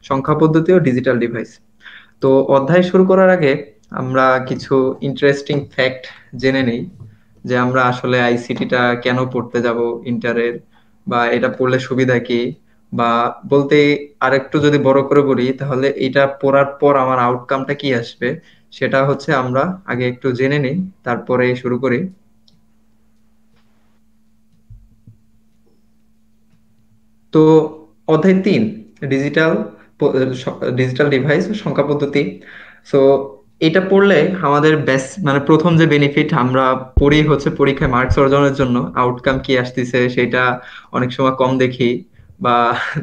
সংখ্যা পদ্ধতি ও digital device. তো অধ্যায় শুরু করার আগে আমরা কিছু ইন্টারেস্টিং ফ্যাক্ট জেনে নেই, যে আমরা আসলে আইসিটিটা কেন পড়তে যাব ইন্টারের, বা এটা পড়লে সুবিধা কি, বা বলতে আরেকটু যদি বড় করে বলি তাহলে এটা পড়ার পর আমার আউটকামটা কি আসবে, সেটা হচ্ছে আমরা আগে একটু জেনে নিই, তারপরে শুরু করি। তো অধ্যায় 3, ডিজিটাল ডিজিটাল ডিভাইস ও সংখ্যা পদ্ধতি। সো এটা পড়লে আমাদের বেস মানে প্রথম যে বেনিফিট আমরা পড়ি হচ্ছে পরীক্ষায় মার্কস অর্জনের জন্য, আউটকাম কি আসতেছে সেটা অনেক সময় কম দেখি বা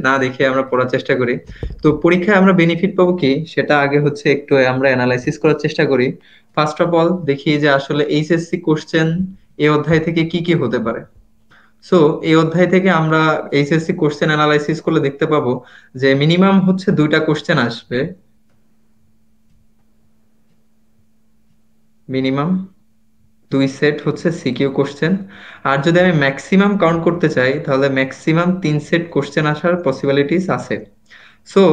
না দেখে আমরা পড়ার চেষ্টা করি। তো পরীক্ষায় আমরা বেনিফিট পাবো কি সেটা আগে হচ্ছে একটু আমরা অ্যানালাইসিস করার চেষ্টা করি। ফার্স্ট অফ অল দেখি যে আসলে এইচএসসি কোশ্চেন এই অধ্যায় থেকে কি কি হতে পারে। সো এই অধ্যায় থেকে আমরা এইচএসসি কোশ্চেন অ্যানালাইসিস করলে দেখতে পাবো যে মিনিমাম হচ্ছে 2টা কোশ্চেন আসবে, মিনিমাম 2 সেট হচ্ছে সিকিউ কোশ্চেন। আর যদি আমি ম্যাক্সিমাম কাউন্ট করতে চাই তাহলে ম্যাক্সিমাম 3 সেট কোশ্চেন আসার পসিবিলিটিস আছে। সো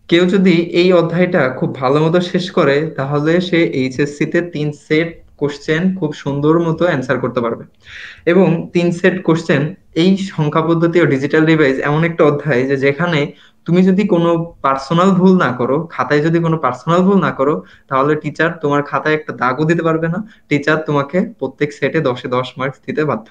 কেউ যদি এই অধ্যায়টা খুব ভালো মতো শেষ করে তাহলে সে এইচএসসি তে 3 সেট কোশ্চেন খুব সুন্দর মতো অ্যান্সার করতে পারবে। এবং 3 সেট কোশ্চেন, এই সংখ্যা পদ্ধতি ও ডিজিটাল ডিভাইস এমন একটা অধ্যায় যে যেখানে তুমি যদি কোনো পার্সোনাল ভুল না করো, খাতায় যদি কোনো পার্সোনাল ভুল না করো, তাহলে টিচার তোমার খাতায় একটা দাগও দিতে পারবে না। টিচার তোমাকে প্রত্যেক সেটে 10-এ 10 মার্কস দিতে বাধ্য।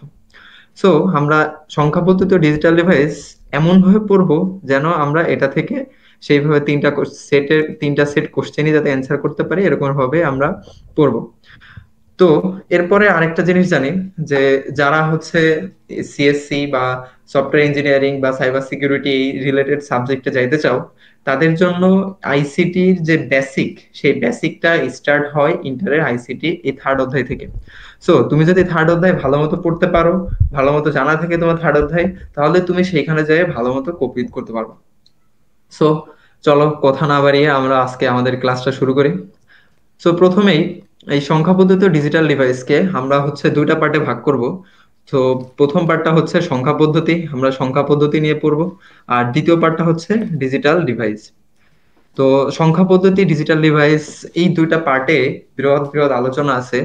সো আমরা সংখ্যা পদ্ধতি ও ডিজিটাল ডিভাইস এমন ভাবে পড়বো যেন আমরা এটা থেকে সেইভাবে 3টা সেট কোশ্চেনই যাতে অ্যান্সার করতে পারি, এরকম ভাবে আমরা পড়বো। তো এরপরে আরেকটা জিনিস জানি, যে যারা হচ্ছে সিএসসি বা সফটওয়্যার ইঞ্জিনিয়ারিং বা সাইবার সিকিউরিটি রিলেটেড সাবজেক্টে যাইতে চাও, তাদের জন্য আইসিটির যে বেসিক, সেই বেসিকটা স্টার্ট হয় ইন্টারের আইসিটি এই 3rd অধ্যায় থেকে। সো তুমি যদি 3rd অধ্যায় ভালো মতো পড়তে পারো, ভালো মতো জানা থাকে তোমার 3rd অধ্যায়, তাহলে তুমি সেইখানে যেয়ে ভালো মতো কমপ্লিট করতে পারবে। সো চলো কথা না বাড়িয়ে আমরা আজকে আমাদের ক্লাসটা শুরু করি। সো প্রথমেই এই সংখ্যা পদ্ধতি ও ডিজিটাল ডিভাইসকে আমরা হচ্ছে 2টা পার্টে ভাগ করব। তো প্রথম পার্টটা হচ্ছে সংখ্যা পদ্ধতি, আমরা সংখ্যা পদ্ধতি নিয়ে পড়বো। আর দ্বিতীয় পার্টটা হচ্ছে ডিজিটাল ডিভাইস। তো সংখ্যা পদ্ধতি ডিজিটাল ডিভাইস এই 2টা পার্টে বৃহৎ বৃহৎ আলোচনা আছে।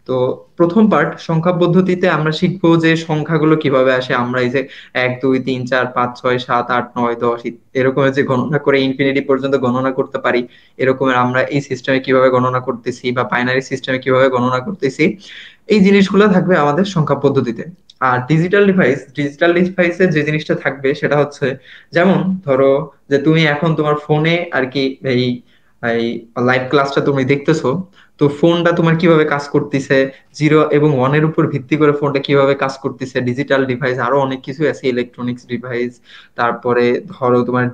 তো প্রথম পার্ট সংখ্যা পদ্ধতিতে আমরা শিখবো যে সংখ্যাগুলো কিভাবে আসে, আমরা এই যে 1 2 3 4 5 6 7 8 9 10 এরকমের যে গণনা করে ইনফিনিটি পর্যন্ত গণনা করতে পারি, এরকমের আমরা এই সিস্টেমে কিভাবে গণনা করতেছি বা বাইনারি সিস্টেমে কিভাবে গণনা করতেছি, এই জিনিসগুলো থাকবে আমাদের সংখ্যা পদ্ধতিতে। আর ডিজিটাল ডিভাইসের যে জিনিসটা থাকবে সেটা হচ্ছে, যেমন ধরো যে তুমি এখন তোমার ফোনে আর কি এই এই লাইভ ক্লাসটা তুমি দেখতেছো, তো ফোনটা তোমার কিভাবে কাজ করতেছে, 0 এবং 1-এর উপর ভিত্তি করে ফোনটা কিভাবে কাজ করতেছে, ডিজিটাল ডিভাইস আরো অনেক কিছু আছে, ইলেকট্রনিক্স ডিভাইস। তারপরে ধরো তোমার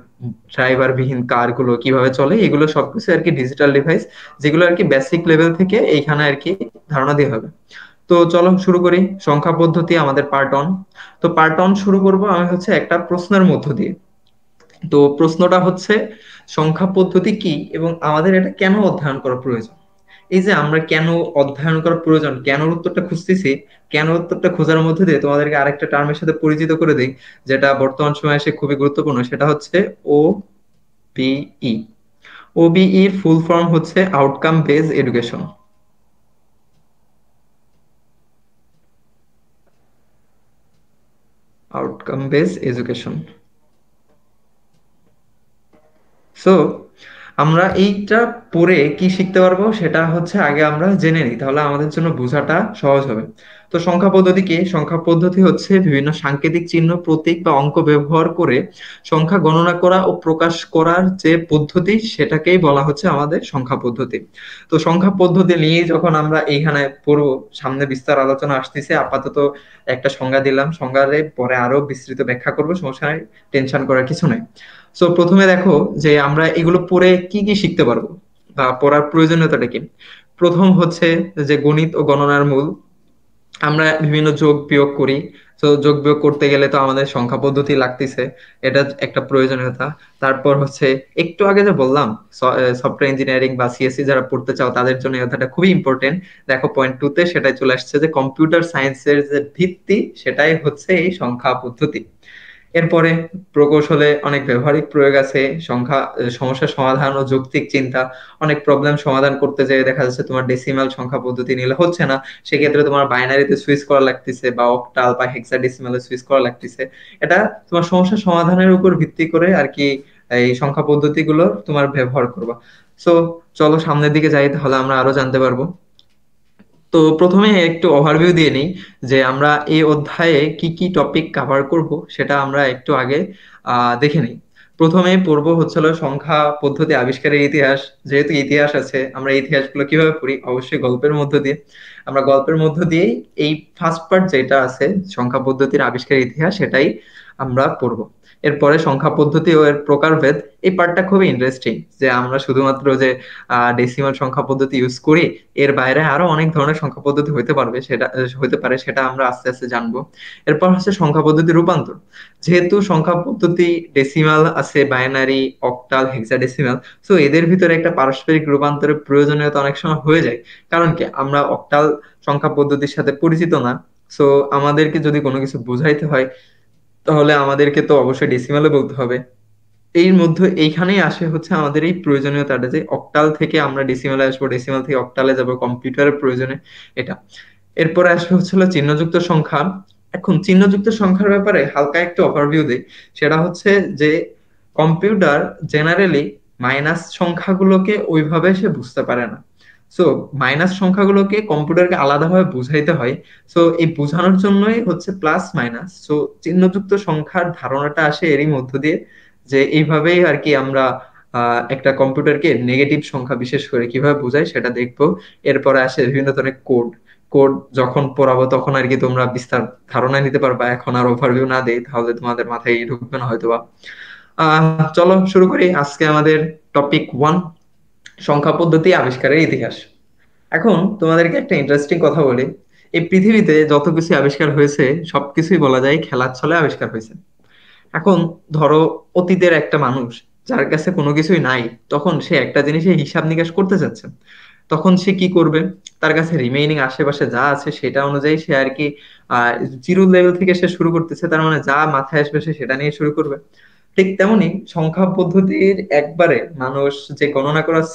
ড্রাইভার বিহীন কার গুলো কিভাবে চলে, এগুলো সবকিছু আর কি ডিজিটাল ডিভাইস, যেগুলো আর কি বেসিক লেভেল থেকে এইখানে আর কি ধারণা দিয়ে হবে। তো চলো শুরু করি সংখ্যা পদ্ধতি আমাদের পার্ট 1। তো পার্ট 1 শুরু করব আমি হচ্ছে একটা প্রশ্নের মধ্য দিয়ে। তো প্রশ্নটা হচ্ছে সংখ্যা পদ্ধতি কি এবং আমাদের এটা কেন অধ্যয়ন করা প্রয়োজন। এই যে আমরা কেন অধ্যয়ন করা প্রয়োজন, কেন উত্তরটা খুঁজতেছি, কেন উত্তরটা খোঁজার মধ্যে দিয়ে তোমাদেরকে আরেকটা টার্মের সাথে পরিচিত করে দিই, যেটা বর্তমান সময়ে এসে খুবই গুরুত্বপূর্ণ, সেটা হচ্ছে ওবিই। ওবিই এর ফুল ফর্ম হচ্ছে outcome base education. Outcome base education. So আমরা এইটা পড়ে কি শিখতে পারবো সেটা হচ্ছে আগে আমরা জেনে নিই, তাহলে আমাদের জন্য বোঝাটা সহজ হবে। তো সংখ্যা পদ্ধতি কি? সংখ্যা পদ্ধতি হচ্ছে বিভিন্ন সাংকেতিক চিহ্ন, প্রতীক বা অঙ্ক ব্যবহার করে সংখ্যা গণনা করা ও প্রকাশ করার যে পদ্ধতি, সেটাকেই বলা হচ্ছে আমাদের সংখ্যা পদ্ধতি। তো সংখ্যা পদ্ধতি নিয়ে যখন আমরা এইখানে পড়বো, সামনে বিস্তার আলোচনা আসতেছে, আপাতত একটা সংজ্ঞা দিলাম, সংজ্ঞারে পরে আরো বিস্তৃত ব্যাখ্যা করবো, সমস্যা নাই, টেনশন করার কিছু নাই। সো প্রথমে দেখো যে আমরা এগুলো পড়ে কি কি শিখতে পারবো বা পড়ার প্রয়োজনীয়তাটা কি। প্রথম হচ্ছে যে গণিত ও গণনার মূল, আমরা বিভিন্ন যোগ বিয়োগ করি। তো যোগ বিয়োগ করতে গেলে তো আমাদের সংখ্যা পদ্ধতি লাগতেছে, এটা একটা প্রয়োজনীয়তা। তারপর হচ্ছে একটু আগে যে বললাম, সফটওয়্যার ইঞ্জিনিয়ারিং বা সিএসসি যারা পড়তে চাও তাদের জন্য এই কথাটা খুবই ইম্পর্টেন্ট। দেখো পয়েন্ট 2-তে সেটাই চলে আসছে যে কম্পিউটার সায়েন্সের যে ভিত্তি সেটাই হচ্ছে এই সংখ্যা পদ্ধতি। এরপরে প্রকৌশলে অনেক ব্যবহারিক প্রয়োগ আছে, সমস্যা সমাধান ও যৌক্তিক চিন্তা। অনেক প্রবলেম সমাধান করতে যেয়ে দেখা যাচ্ছে তোমার ডেসিমাল সংখ্যা পদ্ধতি নিলে হচ্ছে না, সেক্ষেত্রে তোমার বাইনারিতে সুইচ করা লাগতেছে বা অক্টাল বা হেক্সাডেসিমালে সুইচ করা লাগতেছে। এটা তোমার সমস্যা সমাধানের উপর ভিত্তি করে আর কি এই সংখ্যা পদ্ধতিগুলো তোমার ব্যবহার করবা। সো চলো সামনের দিকে যাই, তাহলে আমরা আরো জানতে পারবো। তো প্রথমে একটু ওভারভিউ দিয়ে নিই যে আমরা এই অধ্যায়ে কি কি টপিক কভার করব, সেটা আমরা একটু আগে দেখে নিই। প্রথমে পড়বো হচ্ছিল সংখ্যা পদ্ধতি আবিষ্কারের ইতিহাস। যেহেতু ইতিহাস আছে, আমরা ইতিহাসগুলো কিভাবে পড়ি, অবশ্যই গল্পের মধ্য দিয়ে। আমরা গল্পের মধ্য দিয়েই এই ফার্স্ট পার্ট যেটা আছে সংখ্যা পদ্ধতির আবিষ্কারের ইতিহাস, সেটাই আমরা পড়বো। এরপরে সংখ্যা পদ্ধতি ও এর প্রকারভেদ, এই পার্টটা খুবই ইন্টারেস্টিং, যে আমরা শুধুমাত্র যে ডেসিমাল সংখ্যা পদ্ধতি ইউজ করি, এর বাইরে আরো অনেক ধরনের সংখ্যা পদ্ধতি হইতে পারে, সেটা আমরা আস্তে আস্তে জানবো। এরপর হচ্ছে সংখ্যা পদ্ধতি রূপান্তর। যেহেতু সংখ্যা পদ্ধতি ডেসিমাল আছে, বাইনারি, অক্টাল, হেক্সাডেসিমাল, সো এদের ভিতরে একটা পারস্পরিক রূপান্তরের প্রয়োজনীয়তা অনেক সময় হয়ে যায়। কারণ কি, আমরা অক্টাল সংখ্যা পদ্ধতির সাথে পরিচিত না। সো আমাদেরকে যদি কোনো কিছু বোঝাইতে হয়, তাহলে আমাদেরকে তো অবশ্যই ডেসিমালে বলতে হবে। এর মধ্যে এইখানেই আসে হচ্ছে আমাদের এই প্রয়োজনীয়তাটা, যে অক্টাল থেকে আমরা ডেসিমালে আসবো, ডেসিমাল থেকে অক্টালে যাব কম্পিউটারের প্রয়োজনে। এটা এরপরে আসবে হচ্ছিল চিহ্নযুক্ত সংখ্যা। এখন চিহ্নযুক্ত সংখ্যার ব্যাপারে হালকা একটু ওভারভিউ দেই। সেটা হচ্ছে যে কম্পিউটার জেনারেলি মাইনাস সংখ্যাগুলোকে ওইভাবে সে বুঝতে পারে না। সো মাইনাস সংখ্যাগুলোকে কম্পিউটারকে আলাদাভাবে বুঝাইতে হয়। সো এই বোঝানোর জন্যই হচ্ছে প্লাস মাইনাস। সো চিহ্নযুক্ত সংখ্যার ধারণাটা আসে এরই মধ্য দিয়ে, যে এইভাবেই আর কি আমরা একটা কম্পিউটারকে নেগেটিভ সংখ্যা বিশেষ করে কিভাবে বোঝাই সেটা দেখবো। এরপরে আসে বিভিন্ন ধরনের কোড। কোড যখন পড়াবো তখন আর কি তোমরা বিস্তার ধারণা নিতে পারবা। এখন আর ওভারভিউ না দেই তাহলে তোমাদের মাথায় ঢুকবে না হয়তোবা। চলো শুরু করি আজকে আমাদের টপিক ওয়ান, সংখ্যা পদ্ধতি আবিষ্কারের ইতিহাস। এখন তোমাদেরকে একটা ইন্টারেস্টিং কথা বলি। এই পৃথিবীতে যত কিছু আবিষ্কার হয়েছে, সবকিছুই বলা যায় খেলার ছলে আবিষ্কার হয়েছে। এখন ধরো অতীতের একটা মানুষ, যার কাছে কোনো কিছুই নাই, তখন সে একটা জিনিসের হিসাব নিকাশ করতে চাচ্ছে, তখন সে কি করবে? তার কাছে রিমেইনিং আশেপাশে যা আছে সেটা অনুযায়ী সে আর কি আহ জিরো লেভেল থেকে সে শুরু করতেছে, তার মানে যা মাথায় আসবে সে সেটা নিয়ে শুরু করবে। ঠিক তেমনি সংখ্যা পদ্ধতির একবারে মানুষ যে গণনা করার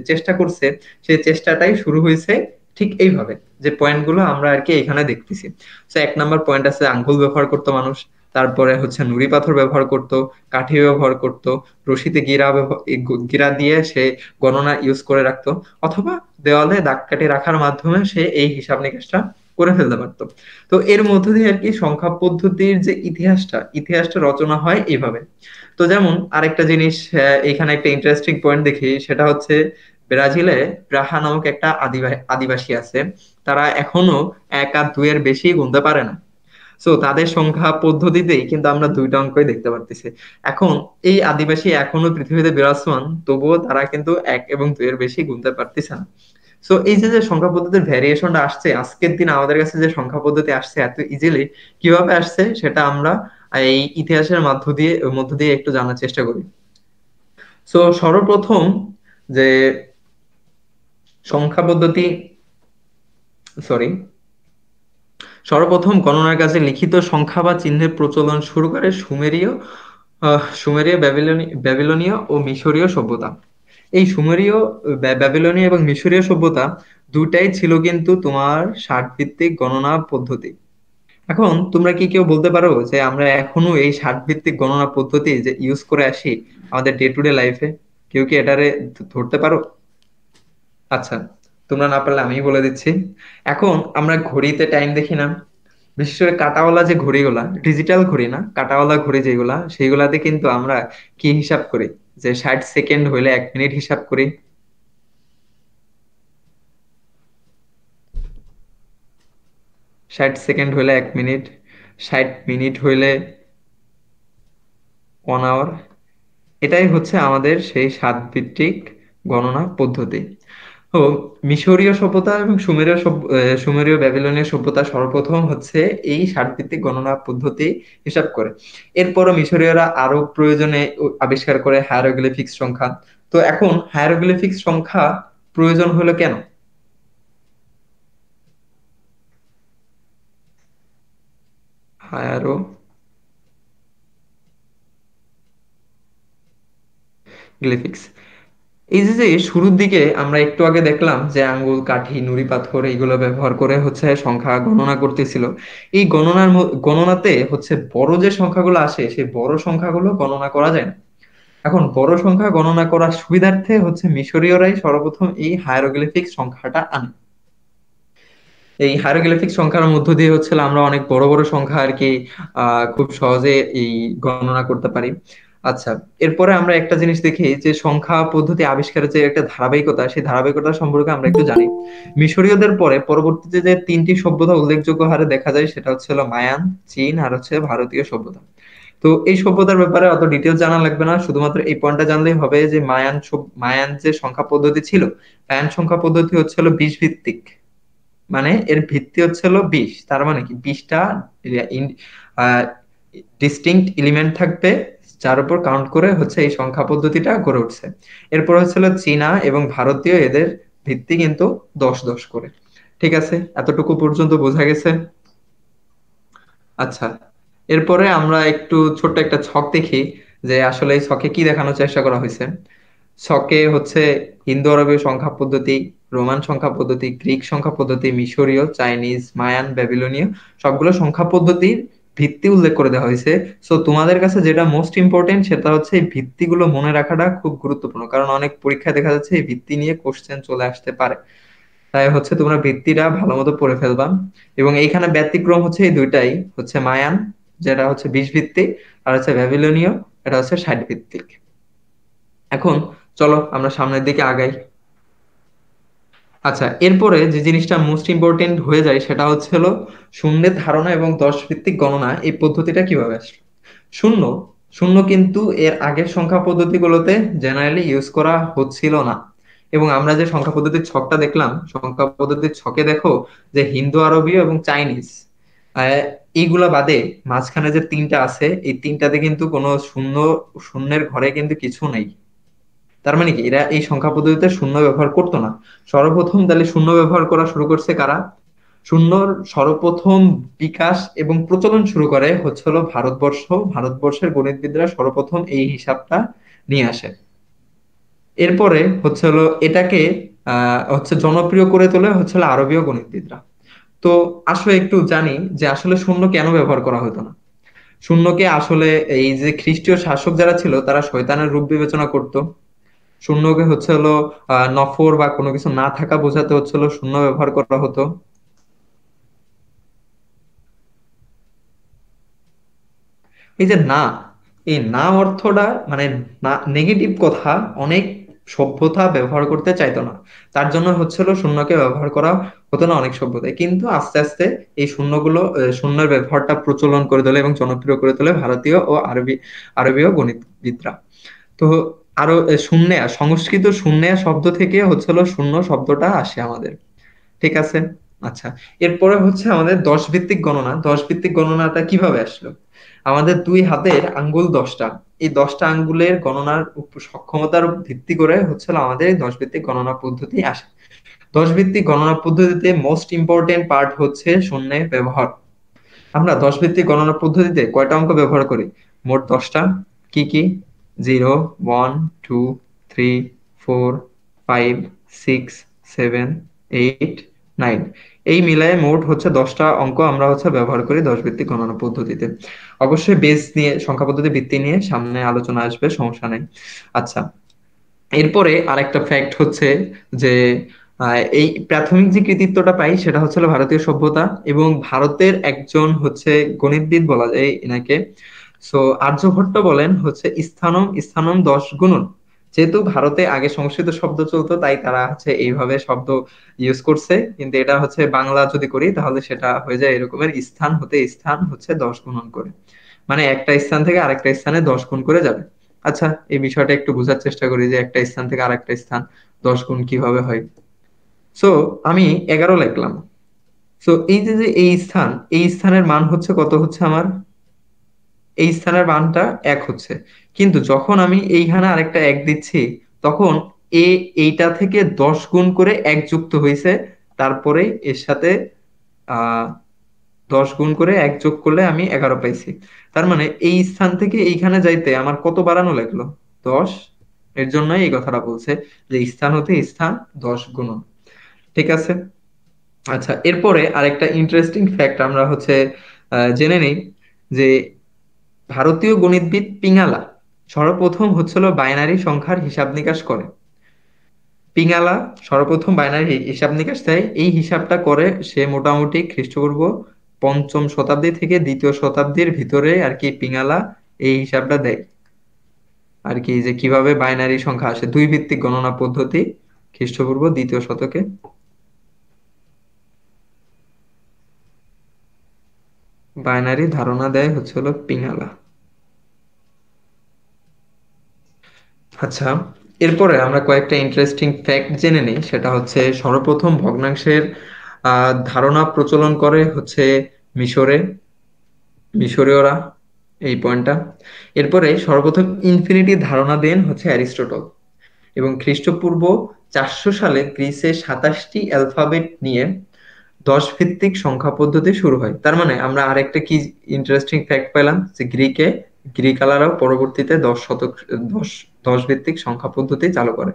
চেষ্টা করছে, সেই চেষ্টাটাই শুরু হয়েছে ঠিক এইভাবে, যে পয়েন্টগুলো আমরা আর কি এখানে দেখতেছি। তো এক নাম্বার পয়েন্ট আছে, আঙ্গুল ব্যবহার করতো মানুষ। তারপরে হচ্ছে নুড়ি পাথর ব্যবহার করতো, কাঠি ব্যবহার করতো, রশিতে গিরা দিয়ে সে গণনা ইউজ করে রাখতো, অথবা দেওয়ালে দাগ কাটি রাখার মাধ্যমে সে এই হিসাব নিকাশটা করে ফেলতে পারতো। তো এর মধ্য দিয়ে আর কি সংখ্যা পদ্ধতির যে ইতিহাসটা রচনা হয় এইভাবে। তো যেমন আরেকটা জিনিস, এখানে একটা ইন্টারেস্টিং পয়েন্ট দেখি, সেটা হচ্ছে ব্রাজিলে ব্রাহা নামক একটা আদিবাসী আছে। তারা এখনো এক আর দুইয়ের বেশি গুনতে পারে না। সো তাদের সংখ্যা পদ্ধতিতেই কিন্তু আমরা দুইটা অঙ্কই দেখতে পারতেছি। এখন এই আদিবাসী এখনো পৃথিবীতে বিরাজমান, তবুও তারা কিন্তু এক এবং দুইয়ের বেশি গুনতে পারতেছে না। সো এই যে যে সংখ্যা পদ্ধতির ভ্যারিয়েশনটা আসছে আজকের দিন আমাদের কাছে, যে সংখ্যা পদ্ধতি আসছে এত ইজিলি, কিভাবে আসছে সেটা আমরা এই ইতিহাসের মধ্য দিয়ে একটু জানার চেষ্টা করি। সো সর্বপ্রথম যে সংখ্যা পদ্ধতি, সরি, সর্বপ্রথম গণনার কাজে লিখিত সংখ্যা বা চিহ্নের প্রচলন শুরু করে সুমেরীয়, ব্যাবিলনীয় ও মিশরীয় সভ্যতা। এই সুমেরীয়, ব্যাবিলনীয় এবং মিশরীয় সভ্যতা দুটাই ছিল কিন্তু তোমার ষাট ভিত্তিক গণনা পদ্ধতি। এখন তোমরা কি কেউ বলতে পারো যে আমরা এখনো এই ষাট ভিত্তিক গণনা পদ্ধতি যে ইউজ করে আসি আমাদের ডে টু ডে লাইফে? কেউ কি এটারে ধরতে পারো? আচ্ছা, তোমরা না পারলে আমি বলে দিচ্ছি। এখন আমরা ঘড়িতে টাইম দেখি না, বিশেষ করে কাঁটাওয়ালা যে ঘড়িগুলা, ডিজিটাল ঘড়ি না, কাঁটাওয়ালা ঘড়ি যেগুলা, সেইগুলাতে কিন্তু আমরা কি হিসাব করি? যে 60 সেকেন্ড হইলে 1 মিনিট হিসাব করি। 60 সেকেন্ড হইলে 1 মিনিট, 60 মিনিট হইলে 1 আওয়ার। এটাই হচ্ছে আমাদের সেই সাত ভিত্তিক গণনা পদ্ধতি। তো মিশরীয় সভ্যতা এবং সুমেরীয় ব্যাবিলনীয় সভ্যতা সর্বপ্রথম হচ্ছে এই ষাট ভিত্তিক গণনা পদ্ধতি হিসাব করে। এরপরও মিশরীয়রা আরো প্রয়োজনে আবিষ্কার করে হায়ারোগ্লিফিক্স সংখ্যা। তো এখন হায়ারোগ্লিফিক্স সংখ্যা প্রয়োজন হলো কেন? গ্লিফিক্স। এই যে যে শুরুর দিকে আমরা একটু আগে দেখলাম যে আঙ্গুল, কাঠি, নুড়ি পাথর এইগুলো ব্যবহার করে হচ্ছে সংখ্যা গণনা করতেছিল। এই গণনাতে হচ্ছে বড় যে সংখ্যাগুলো আসে সেই বড় সংখ্যাগুলো গণনা করা যায় না। এখন বড় সংখ্যা গণনা করার সুবিধার্থে হচ্ছে মিশরীয়রাই সর্বপ্রথম এই হায়ারোগ্লিফিক সংখ্যাটা আনে। এই হায়ারোগ্লিফিক সংখ্যার মধ্য দিয়ে হচ্ছে আমরা অনেক বড় বড় সংখ্যা আর কি খুব সহজে এই গণনা করতে পারি। আচ্ছা, এরপরে আমরা একটা জিনিস দেখি যে সংখ্যা পদ্ধতি আবিষ্কারের যে একটা ধারাবাহিকতা, সেই ধারাবাহিকতা সম্পর্কে আমরা একটু জানি। মিশরীয়দের পরে পরবর্তীতে যে তিনটি সভ্যতা উল্লেখযোগ্য হারে দেখা যায় সেটা হচ্ছে হলো মায়ান, চীন আর হচ্ছে ভারতীয় সভ্যতা। তো এই সভ্যতার ব্যাপারে অত ডিটেলস জানা লাগবে না, শুধুমাত্র এই পয়েন্টটা জানলেই হবে যে মায়ান যে সংখ্যা পদ্ধতি ছিল, মায়ান সংখ্যা পদ্ধতি হচ্ছে হলো 20 ভিত্তিক। মানে এর ভিত্তি হচ্ছে হলো 20, তার মানে কি 20টা ডিস্টিংক্ট এলিমেন্ট থাকবে যার উপর কাউন্ট করে হচ্ছে এই সংখ্যা পদ্ধতিটা গড়ে উঠছে। এরপর হচ্ছিল চীনা এবং ভারতীয়, এদের ভিত্তি কিন্তু 10 10 করে। ঠিক আছে, এতটুকু পর্যন্ত বোঝা গেছে। আচ্ছা, এরপরে আমরা একটু ছোট্ট একটা ছক দেখি যে আসলে এই ছকে কি দেখানোর চেষ্টা করা হয়েছে। ছকে হচ্ছে ইন্দো আরবীয় সংখ্যা পদ্ধতি, রোমান সংখ্যা পদ্ধতি, গ্রিক সংখ্যা পদ্ধতি, মিশরীয়, চাইনিজ, মায়ান, ব্যাবিলনীয় সবগুলো সংখ্যা পদ্ধতির ভিত্তি উল্লেখ করে দেওয়া হয়েছে। সো তোমাদের কাছে যেটা মোস্ট ইম্পর্টেন্ট সেটা হচ্ছে এই ভিত্তিগুলো মনে রাখাটা খুব গুরুত্বপূর্ণ, কারণ অনেক পরীক্ষায় দেখা যাচ্ছে এই ভিত্তি নিয়ে কোশ্চেন চলে আসতে পারে। তাই হচ্ছে তোমরা ভিত্তিটা ভালো মতো পড়ে ফেলবা। এবং এইখানে ব্যতিক্রম হচ্ছে এই দুইটাই, হচ্ছে মায়ান যেটা হচ্ছে 20 ভিত্তিক, আর হচ্ছে ব্যাবিলনীয় এটা হচ্ছে 60 ভিত্তিক। এখন চলো আমরা সামনের দিকে আগাই। আচ্ছা, এরপরে যে জিনিসটা মোস্ট ইম্পর্টেন্ট হয়ে যায় সেটা হচ্ছে হলো শূন্যের ধারণা এবং 10 ভিত্তিক গণনা, এই পদ্ধতিটা কিভাবে আসলো। শূন্য শূন্য কিন্তু এর আগের সংখ্যা পদ্ধতিগুলোতে জেনারেলি ইউজ করা হচ্ছিল না। এবং আমরা যে সংখ্যা পদ্ধতির ছকটা দেখলাম, সংখ্যা পদ্ধতির ছকে দেখো যে হিন্দু আরবীয় এবং চাইনিজ আহ, এইগুলা বাদে মাঝখানে যে তিনটা আছে এই তিনটাতে কিন্তু কোনো শূন্য, শূন্যের ঘরে কিন্তু কিছু নেই। তার মানে কি এরা এই সংখ্যা পদ্ধতিতে শূন্য ব্যবহার করতো না। সর্বপ্রথম তাহলে শূন্য ব্যবহার করা শুরু করছে কারা? শূন্যর সর্বপ্রথম বিকাশ এবং প্রচলন শুরু করে হচ্ছে হলো ভারতবর্ষ। ভারতবর্ষের গণিতবিদরা সর্বপ্রথম এই হিসাবটা নিয়ে আসে। এরপরে হচ্ছে হলো এটাকে হচ্ছে জনপ্রিয় করে তোলে হচ্ছে হলো আরবীয় গণিতবিদরা। তো আসলে একটু জানি যে আসলে শূন্য কেন ব্যবহার করা হতো না। শূন্যকে আসলে এই যে খ্রিস্টীয় শাসক যারা ছিল তারা শয়তানের রূপ বিবেচনা করত। শূন্যকে হচ্ছে হলো নফর বা কোনো কিছু না থাকা বোঝাতে হচ্ছে হলো শূন্য ব্যবহার করা হতো। এই যে না, এই না অর্থটা মানে না নেগেটিভ কথা, অনেক সভ্যতা ব্যবহার করতে চাইতো না। তার জন্য হচ্ছিল শূন্যকে ব্যবহার করা হতো না অনেক সভ্যতায়, কিন্তু আস্তে আস্তে এই শূন্যগুলো শূন্যের ব্যবহারটা প্রচলন করে তোলে এবং জনপ্রিয় করে তোলে ভারতীয় ও আরবীয় গণিতবিদরা। তো আরো শূন্যা, সংস্কৃত শূন্যা শব্দ থেকে হচ্ছিল শূন্য শব্দটা আসে আমাদের। ঠিক আছে। আচ্ছা, এরপরে হচ্ছে আমাদের 10 ভিত্তিক গণনা। 10 ভিত্তিক গণনাটা কিভাবে আসলো? আমাদের দুই হাতের আঙ্গুল 10টা, এই 10টা আঙ্গুলের গণনার সক্ষমতার ভিত্তি করে হচ্ছে আমাদের এই 10 ভিত্তিক গণনা পদ্ধতি আসে। 10 ভিত্তিক গণনা পদ্ধতিতে মোস্ট ইম্পর্টেন্ট পার্ট হচ্ছে শূন্যের ব্যবহার। আমরা 10 ভিত্তিক গণনা পদ্ধতিতে কয়টা অঙ্ক ব্যবহার করি? মোট 10টা। কি কি? 0, 1, 2, 3, 4, 5, 6, 7, 8, 9, এই মিলায় মোট হচ্ছে 10টা অঙ্ক আমরা হচ্ছে ব্যবহার করি 10 ভিত্তিক গণনা পদ্ধতিতে। অবশ্যই বেস নিয়ে, সংখ্যা পদ্ধতি ভিত্তি নিয়ে সামনে আলোচনা আসবে, সমস্যা নাই। আচ্ছা, এরপরে আরেকটা ফ্যাক্ট হচ্ছে যে এই প্রাথমিক যে কৃতিত্বটা পাই সেটা হচ্ছে হলো ভারতীয় সভ্যতা এবং ভারতের একজন হচ্ছে গণিতবিদ বলা যায় এনাকে। সো আর্যভট্ট বলেন হচ্ছে স্থানম স্থানম 10 গুণন। যেহেতু ভারতে আগে সংস্কৃত শব্দ চলতো তাই তারা হচ্ছে এইভাবে শব্দ ইউজ করছে, কিন্তু এটা হচ্ছে বাংলা যদি করি তাহলে সেটা হয়ে যায় এরকমের, স্থান হতে স্থান হচ্ছে 10 গুণন করে, মানে একটা স্থান থেকে আরেকটা স্থানে 10 গুণ করে যাবে। আচ্ছা, এই বিষয়টা একটু বোঝার চেষ্টা করি যে একটা স্থান থেকে আরেকটা স্থান 10 গুণ কিভাবে হয়। সো আমি 11 লিখলাম। সো এই যে যে এই স্থান, এই স্থানের মান হচ্ছে কত, হচ্ছে আমার এই স্থানের মানটা 1 হচ্ছে। কিন্তু যখন আমি এইখানে আরেকটা 1 দিচ্ছি তখন এইটা থেকে 10 গুণ করে 1 যুক্ত হয়েছে, তারপরে এর সাথে আহ 10 গুণ করে 1 যোগ করলে আমি 11 পাইছি। তার মানে এই স্থান থেকে এইখানে যাইতে আমার কত বাড়ানো লাগলো? 10, এর জন্যই এই কথাটা বলছে যে স্থান হতে স্থান 10 গুণন। ঠিক আছে। আচ্ছা, এরপরে আরেকটা ইন্টারেস্টিং ফ্যাক্ট আমরা হচ্ছে জেনে নেই যে ভারতীয় গণিতবিদ পিঙ্গালা সর্বপ্রথম হচ্ছিল বাইনারি সংখ্যার হিসাব নিকাশ করে। পিঙ্গালা সর্বপ্রথম বাইনারি হিসাব নিকাশ দেয়। এই হিসাবটা করে সে মোটামুটি খ্রিস্টপূর্ব 5ম শতাব্দী থেকে 2য় শতাব্দীর ভিতরে আর কি পিঙ্গালা এই হিসাবটা দেয় আর কি, যে কিভাবে বাইনারি সংখ্যা আসে, দুই ভিত্তিক গণনা পদ্ধতি, খ্রিস্টপূর্ব 2য় শতকে বাইনারি ধারণা দেয় হচ্ছে হলো পিঙ্গালা। আচ্ছা, এরপরে আমরা কয়েকটা ইন্টারেস্টিং ফ্যাক্ট জেনে নিই। সেটা হচ্ছে সর্বপ্রথম ভগ্নাংশের ধারণা প্রচলন করে হচ্ছে মিশরে, মিশরীয়রা, এই পয়েন্টটা। এরপরে সর্বপ্রথম ইনফিনিটি ধারণা দেন হচ্ছে অ্যারিস্টটল, এবং খ্রিস্টপূর্ব 400 সালে গ্রিসে 27টি অ্যালফাবেট নিয়ে 10 ভিত্তিক সংখ্যা পদ্ধতি শুরু হয়। তার মানে আমরা আরেকটা কি ইন্টারেস্টিং ফ্যাক্ট পেলাম, যে গ্রিকালারাও পরবর্তীতে 10 ভিত্তিক সংখ্যা পদ্ধতি চালু করে।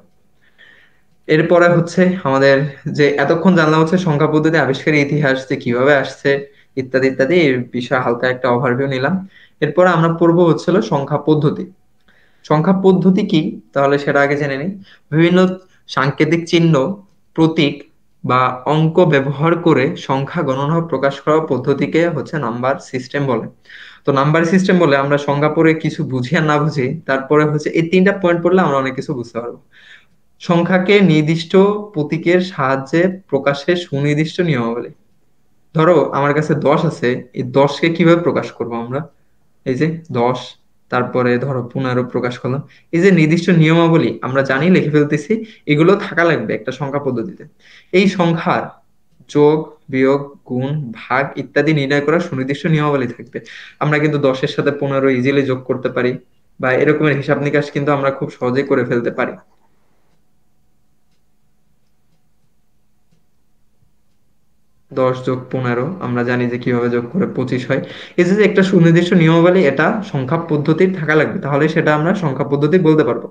এরপরে হচ্ছে আমাদের যে এতক্ষণ জানলাম হচ্ছে সংখ্যা পদ্ধতি আবিষ্কারের ইতিহাস, যে কিভাবে আসছে ইত্যাদি ইত্যাদি, এই বিষয়ে হালকা একটা ওভারভিউ নিলাম। এরপরে আমরা পড়বো হচ্ছিল সংখ্যা পদ্ধতি। সংখ্যা পদ্ধতি কি, তাহলে সেটা আগে জেনে নিই। বিভিন্ন সাংকেতিক চিহ্ন, প্রতীক বা অঙ্ক ব্যবহার করে সংখ্যা গণনা ও প্রকাশ করা পদ্ধতিকে হচ্ছে নাম্বার সিস্টেম বলে। তো নাম্বার সিস্টেম বলে আমরা সংখ্যা পড়ে কিছু বুঝি আর না বুঝি, তারপরে হচ্ছে এই 3টা পয়েন্ট পড়লে আমরা অনেক কিছু বুঝতে পারবো। সংখ্যাকে নির্দিষ্ট প্রতীকের সাহায্যে প্রকাশের সুনির্দিষ্ট নিয়মাবলী। ধরো আমার কাছে 10 আছে, এই 10কে কিভাবে প্রকাশ করবো আমরা? এই যে 10, তারপরে ধরো 15 প্রকাশ করলাম। এই যে নির্দিষ্ট নিয়মাবলী আমরা জানি, লিখে ফেলতেছি, এগুলো থাকা লাগবে একটা সংখ্যা পদ্ধতিতে। এই সংখ্যার যোগ, বিয়োগ, গুণ, ভাগ ইত্যাদি নির্ণয় করার সুনির্দিষ্ট নিয়মাবলী থাকবে। আমরা কিন্তু 10-এর সাথে 15 ইজিলি যোগ করতে পারি, বা এরকমের হিসাব নিকাশ কিন্তু আমরা খুব সহজেই করে ফেলতে পারি। 10 যোগ 15 আমরা জানি যে কিভাবে যোগ করে 25 হয়। এই যে যে একটা সুনির্দিষ্ট নিয়মাবলী, এটা সংখ্যা পদ্ধতির থাকা লাগবে, তাহলে সেটা আমরা সংখ্যা পদ্ধতি বলতে পারবো।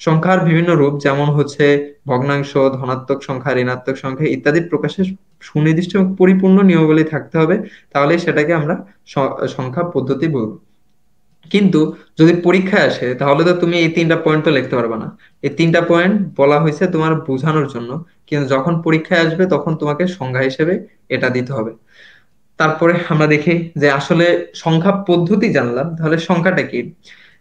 সংখ্যার বিভিন্ন রূপ, যেমন হচ্ছে ভগ্নাংশ, ধনাত্মক সংখ্যা, ঋণাত্মক সংখ্যা ইত্যাদি প্রকাশের সুনির্দিষ্ট এবং পরিপূর্ণ নিয়মাবলী থাকতে হবে, তাহলে সেটাকে আমরা সংখ্যা পদ্ধতি বলবো। কিন্তু যদি পরীক্ষায় আসে, তাহলে তো তুমি এই 3টা পয়েন্ট তো লিখতে পারবে না। এই 3টা পয়েন্ট বলা হয়েছে তোমার বোঝানোর জন্য, কিন্তু যখন পরীক্ষায় আসবে তখন তোমাকে সংজ্ঞা হিসেবে এটা দিতে হবে। তারপরে আমরা দেখি যে আসলে সংখ্যা পদ্ধতি জানলাম, তাহলে সংখ্যাটা কি।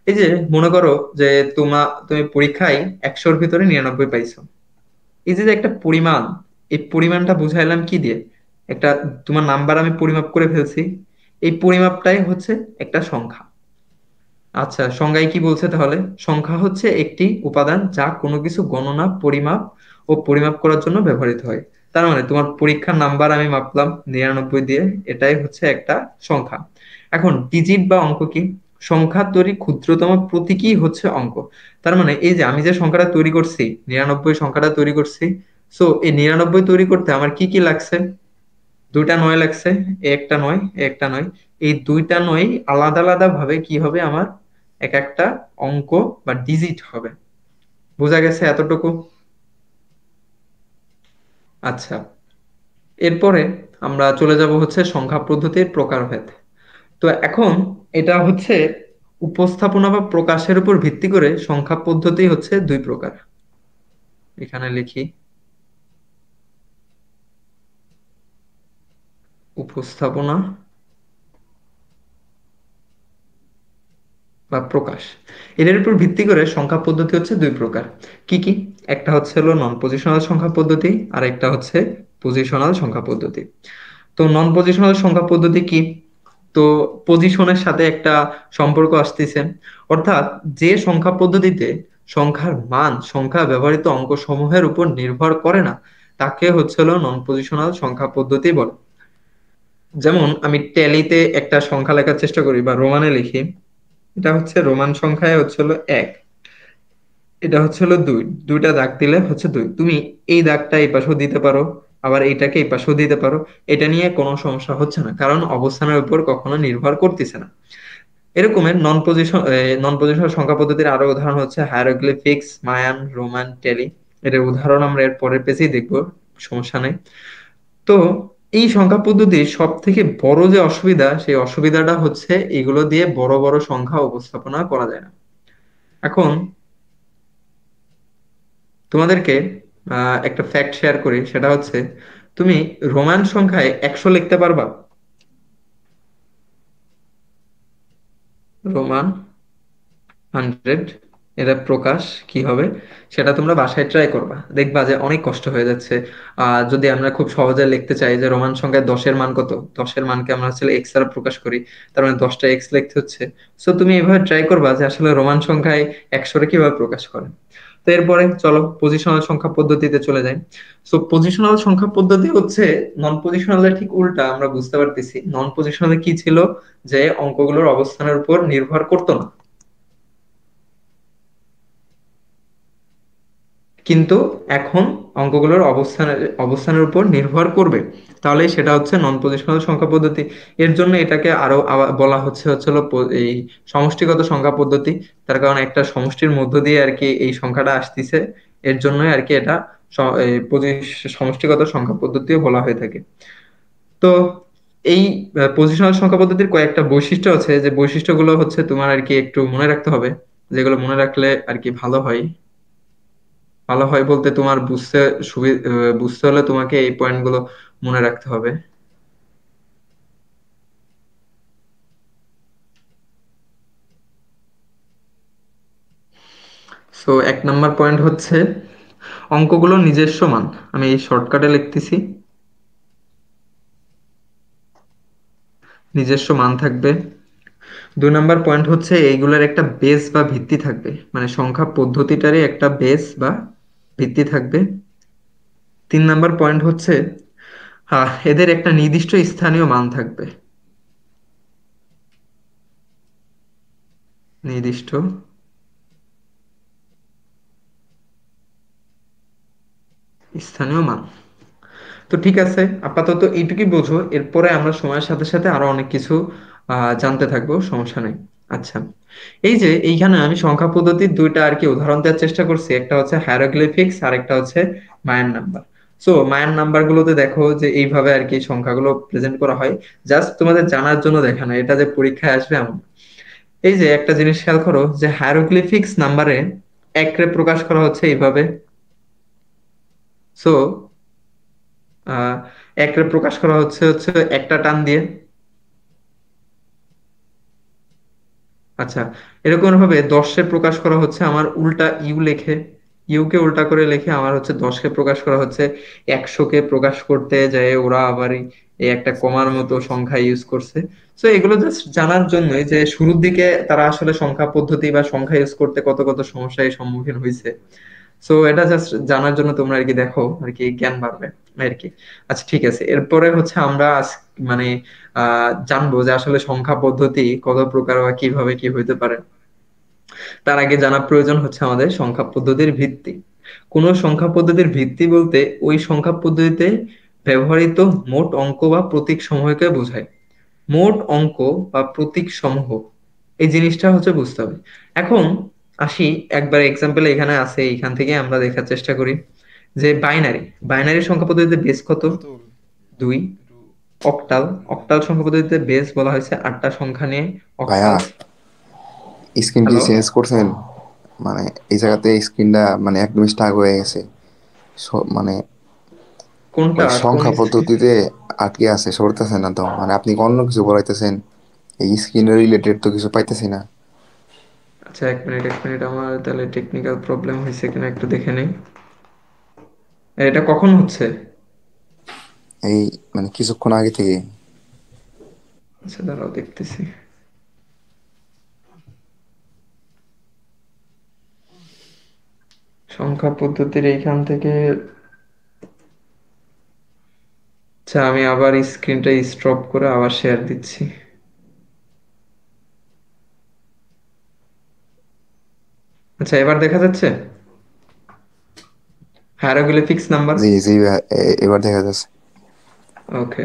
এই যে মনে করো যে তুমি পরীক্ষায় 100-র ভিতরে 99 পাইছো। এই যে যে একটা পরিমাণ, এই পরিমাণটা বুঝাইলাম কি দিয়ে? একটা তোমার নাম্বার আমি পরিমাপ করে ফেলছি, এই পরিমাপটাই হচ্ছে একটা সংখ্যা। আচ্ছা, সংজ্ঞায় কি বলছে তাহলে? সংখ্যা হচ্ছে একটি উপাদান যা কোনো কিছু গণনা, পরিমাপ ও পরিমাপ করার জন্য ব্যবহৃত হয়। তার মানে তোমার পরীক্ষার নাম্বার আমি মাপলাম 99 দিয়ে, এটাই হচ্ছে একটা সংখ্যা। এখন ডিজিট বা অঙ্ক কি? সংখ্যা তৈরি ক্ষুদ্রতম প্রতীকই হচ্ছে অঙ্ক। তার মানে এই যে আমি যে সংখ্যাটা তৈরি করছি, 99 সংখ্যাটা তৈরি করছি, সো এই 99 তৈরি করতে আমার কি কি লাগছে? দুইটা নয় লাগছে, এ একটা নয়, এ একটা নয়। এই দুইটা নয় আলাদা আলাদা ভাবে কি হবে আমার, এক একটা অঙ্ক বা ডিজিট হবে। বোঝা গেছে এতটুকু? আচ্ছা, এরপরে আমরা চলে যাব হচ্ছে সংখ্যা পদ্ধতির প্রকারভেদ। তো এখন এটা হচ্ছে উপস্থাপনা বা প্রকাশের উপর ভিত্তি করে সংখ্যা পদ্ধতি হচ্ছে দুই প্রকার। এখানে লিখি উপস্থাপনা বা প্রকাশ। এটার উপর ভিত্তি করে সংখ্যা পদ্ধতি হচ্ছে দুই প্রকার। কি কি? একটা হচ্ছে হলো নন পজিশনাল সংখ্যা পদ্ধতি, আর একটা হচ্ছে পজিশনাল সংখ্যা পদ্ধতি। তো নন পজিশনাল সংখ্যা পদ্ধতি কি? তো পজিশনের সাথে একটা সম্পর্ক আসতেছে, অর্থাৎ যে সংখ্যা পদ্ধতিতে সংখ্যার মান সংখ্যা ব্যবহৃত অঙ্ক সমূহের উপর নির্ভর করে না, তাকে হচ্ছে হলো নন পজিশনাল সংখ্যা পদ্ধতি বলে। যেমন আমি ট্যালিতে একটা সংখ্যা লেখার চেষ্টা করি বা রোমানে লিখি, এটা হচ্ছে রোমান সংখ্যায় হচ্ছে হলো 1, এটা হচ্ছে হলো 2, দুইটা দাগ দিলে হচ্ছে 2। তুমি এই দাগটা এই পাশেও দিতে পারো, আবার এইটাকে এই পাশেও দিতে পারো, এটা নিয়ে কোনো সমস্যা হচ্ছে না, কারণ অবস্থানের উপর কখনো নির্ভর করতেছে না। এরকমের নন পজিশনাল সংখ্যা পদ্ধতির আরো উদাহরণ হচ্ছে হায়ারোগ্লিফিক্স, মায়ান, রোমান, টেলি। এটার উদাহরণ আমরা এর পরের পেজেই দেখবো, সমস্যা নেই। তো এই সংখ্যা পদ্ধতির সব থেকে বড় যে অসুবিধা, সেই অসুবিধাটা হচ্ছে এগুলো দিয়ে বড় বড় সংখ্যা উপস্থাপনা করা যায় না। এখন তোমাদেরকে একটা ফ্যাক্ট শেয়ার করি, সেটা হচ্ছে তুমি রোমান সংখ্যায় 100 লিখতে পারবা? রোমান 100 এটা প্রকাশ কি হবে সেটা তোমরা বাসায় ট্রাই করবা, দেখবা যে অনেক কষ্ট হয়ে যাচ্ছে। যদি আমরা খুব সহজে লিখতে চাই যে রোমান সংখ্যায় 10-এর মান কত, 10-এর মানকে আমরা আসলে এক্স দ্বারা প্রকাশ করি, তার মানে 10টা এক্স লিখতে হচ্ছে। সো তুমি এভাবে ট্রাই করবা যে আসলে রোমান সংখ্যায় 100 কিভাবে প্রকাশ করে। তো এরপরে চলো পজিশনাল সংখ্যা পদ্ধতিতে চলে যাই। সো পজিশনাল সংখ্যা পদ্ধতি হচ্ছে নন পজিশনালের ঠিক উল্টা। আমরা বুঝতে পারতেছি নন পজিশনালে কি ছিল, যে অঙ্কগুলোর অবস্থানের উপর নির্ভর করতো না, কিন্তু এখন অঙ্কগুলোর অবস্থানের উপর নির্ভর করবে। তাহলে সেটা হচ্ছে নন পজিশনাল সংখ্যা পদ্ধতি। এর জন্য এটাকে আরো বলা হচ্ছে হচ্ছে হলো এই সমষ্টিগত সংখ্যা পদ্ধতি। তার কারণ একটা সমষ্টির মধ্য দিয়ে আর কি এই সংখ্যাটা আসতেছে, এর জন্যই আর কি এটা সমষ্টিগত সংখ্যা পদ্ধতিও বলা হয়ে থাকে। তো এই পজিশনাল সংখ্যা পদ্ধতির কয়েকটা বৈশিষ্ট্য আছে, যে বৈশিষ্ট্যগুলো হচ্ছে তোমার আর কি একটু মনে রাখতে হবে, যেগুলো মনে রাখলে আর কি ভালো হয়। ভালো হয় বলতে তোমার বুঝতে হলে তোমাকে এই পয়েন্টগুলো মনে রাখতে হবে। সো 1 নাম্বার পয়েন্ট হচ্ছে অঙ্কগুলো নিজস্ব মান। আমি এই শর্টকাটে লিখতেছি, নিজস্ব মান থাকবে। 2 নাম্বার পয়েন্ট হচ্ছে এইগুলোর একটা বেস বা ভিত্তি থাকবে, মানে সংখ্যা পদ্ধতিটারই একটা বেস বা ভিত্তি থাকবে। 3 নাম্বার পয়েন্ট হচ্ছে এদের একটা নির্দিষ্ট স্থানীয় মান থাকবে, নির্দিষ্ট স্থানীয় মান। তো ঠিক আছে, আপাতত এইটুকুই বোঝো, এরপরে আমরা সময়ের সাথে সাথে আরো অনেক কিছু জানতে থাকবো, সমস্যা নেই। আচ্ছা, এই যে এইখানে আমি সংখ্যা পদ্ধতির দুইটা আর কি উদাহরণ দেওয়ার চেষ্টা করছি, একটা হচ্ছে হায়ারোগ্লিফিক্স আর একটা হচ্ছে Mayan number. So Mayan number গুলোতে দেখো যে এইভাবে আর কি সংখ্যাগুলো প্রেজেন্ট করা হয়, জাস্ট তোমাদের জানার জন্য দেখানো, এটা যে পরীক্ষায় আসবে এমন। এই যে একটা জিনিস খেয়াল করো যে হায়ারোগ্লিফিক্স নাম্বারে একরে প্রকাশ করা হচ্ছে এইভাবে। সো আহ একরে প্রকাশ করা হচ্ছে হচ্ছে একটা টান দিয়ে। আচ্ছা, এরকম ভাবে 10-এ প্রকাশ করা হচ্ছে আমার উল্টা ইউ লিখে, ইউ কে উল্টা করে লিখে আমার হচ্ছে 10-কে প্রকাশ করা হচ্ছে। 100-কে প্রকাশ করতে যায় ওরা আবার এই একটা কমার মতো সংখ্যা ইউজ করছে। তো এগুলো জাস্ট জানার জন্যই যে শুরুর দিকে তারা আসলে সংখ্যা পদ্ধতি বা সংখ্যা ইউজ করতে কত কত সমস্যার সম্মুখীন হয়েছে। সো এটা জাস্ট জানার জন্য তোমরা আর কি দেখো, আর কি জ্ঞান বাড়বে আর কি। আচ্ছা ঠিক আছে, এরপরে হচ্ছে আমরা মানে জানবো যে আসলে সংখ্যা পদ্ধতি কত প্রকার বা কিভাবে কি হইতে পারে। তার আগে জানা প্রয়োজন হচ্ছে আমাদের সংখ্যা পদ্ধতির ভিত্তি। কোন সংখ্যা পদ্ধতির ভিত্তি বলতে ওই সংখ্যা পদ্ধতিতে ব্যবহৃত মোট অঙ্ক বা প্রতীক সমূহকে বোঝায়। মোট অঙ্ক বা প্রতীক সমূহ, এই জিনিসটা হচ্ছে বুঝতে হবে। এখন আসি একবার এক্সাম্পল এখানে আছে, এখান থেকে আমরা দেখার চেষ্টা করি যে বাইনারি, বাইনারি সংখ্যা পদ্ধতিতে বেস কত? রাতুল 2। একটু অক্টাল, অক্টাল সংখ্যা পদ্ধতিতে বেস বলা হয়েছে 8টা সংখ্যা নিয়ে ভাইয়া, অক্টাল। স্ক্রিন কি হ্যালো, চেঞ্জ করছেন? মানে এই জায়গাতে স্ক্রিনটা মানে একদমই স্টাক হয়ে গেছে। মানে কোনটা ওই কোন সংখ্যা স্ক্রিন? পদ্ধতিতে আটকে আছে, সরতেছে না তো। মানে আপনি কি অন্য কিছু বলাইতেছেন? এই স্ক্রিন রিলেটেড তো কিছু পাইতেছি না। আচ্ছা, 1 মিনিট আমার তাহলে টেকনিক্যাল প্রবলেম হয়েছে কিনা একটু দেখে নেই। এটা কখন হচ্ছে? এই মানে কিছুক্ষণ আগে থেকে। আচ্ছা দাঁড়াও দেখতেছি। সংখ্যা পদ্ধতির এইখান থেকে। আচ্ছা, আমি আবার স্ক্রিনটা স্টপ করে আবার শেয়ার দিচ্ছি। আচ্ছা, এবার দেখা যাচ্ছে হায়ারোগ্লিফিক্স নাম্বার। জি জি ভাইয়া, এবার দেখা যাচ্ছে। ওকে,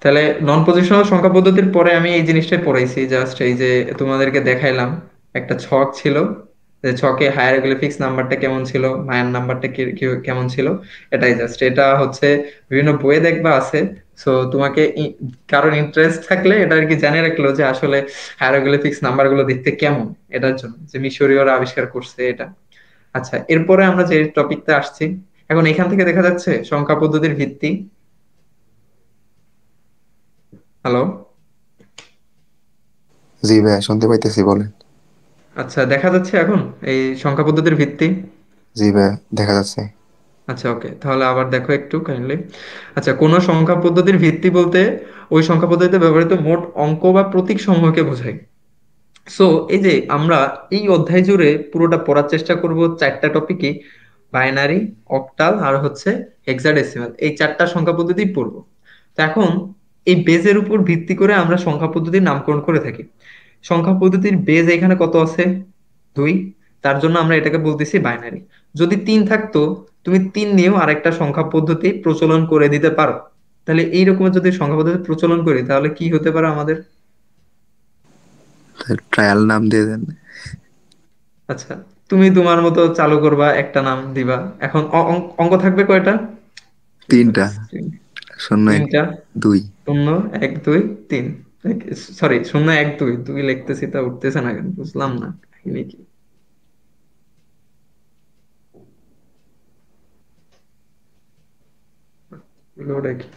তাহলে নন পজিশনাল সংখ্যা পদ্ধতির পরে আমি এই জিনিসটাই পড়াইছি, জাস্ট এই যে তোমাদেরকে দেখাইলাম একটা ছক ছিল, যে ছকে হায়ারোগ্লিফিক্স নাম্বারটা কেমন ছিল, মায়ান নাম্বারটা কেমন ছিল, এটাই জাস্ট। এটা হচ্ছে বিভিন্ন বইয়ে দেখবা আছে। সো তোমাকে কারোর ইন্টারেস্ট থাকলে এটা আর কি জানে রাখলো যে আসলে হায়ারোগ্লিফিক্স নাম্বার গুলো দেখতে কেমন, এটার জন্য যে মিশরীয়রা আবিষ্কার করছে এটা। আচ্ছা, এরপরে আমরা যে টপিকটা আসছি, এখন এখান থেকে দেখা যাচ্ছে সংখ্যা পদ্ধতির ভিত্তি। হ্যালো? জি ভাইয়া, শুনতে পাইতেছি, বলেন। আচ্ছা, দেখা যাচ্ছে এখন এই সংখ্যা পদ্ধতির ভিত্তি? জি ভাইয়া, দেখা যাচ্ছে। আচ্ছা, ওকে, তাহলে আবার দেখো একটু কাইন্ডলি। আচ্ছা, কোন সংখ্যা পদ্ধতির ভিত্তি বলতে ওই সংখ্যা পদ্ধতিতে ব্যবহৃত মোট অঙ্ক বা প্রতীক সমূহকে বোঝায়। সো এই যে আমরা এই অধ্যায় জুড়ে পুরোটা পড়ার চেষ্টা করব চারটা টপিকে, বাইনারি, অক্টাল আর হচ্ছে হেক্সাডেসিমাল, এই চারটা সংখ্যা পদ্ধতি পড়বো। তো এখন এই বেজের উপর ভিত্তি করে আমরা সংখ্যা পদ্ধতির নামকরণ করে থাকি। সংখ্যা পদ্ধতির বেজ এখানে কত আছে? 2। তার জন্য আমরা এটাকে বলতেছি বাইনারি। যদি 3 থাকতো, তুমি 3 নিয়েও আরেকটা সংখ্যা পদ্ধতি প্রচলন করে দিতে পারো। তাহলে এইরকম যদি সংখ্যা পদ্ধতি প্রচলন করি তাহলে কি হতে পারে আমাদের? ট্রায়াল নাম দিয়ে দেন। আচ্ছা, তুমি তোমার মতো চালু করবা, একটা নাম দিবা। এখন অঙ্ক থাকবে কয়টা? তিনটা। শূন্য, এক, তিনটা। দুই। 0, 1, 2, 3। সরি, 0, 1, 2 2 লিখতেছি তা উঠতেছে না কেন বুঝলাম না, কাহিনী কি? লোড কি?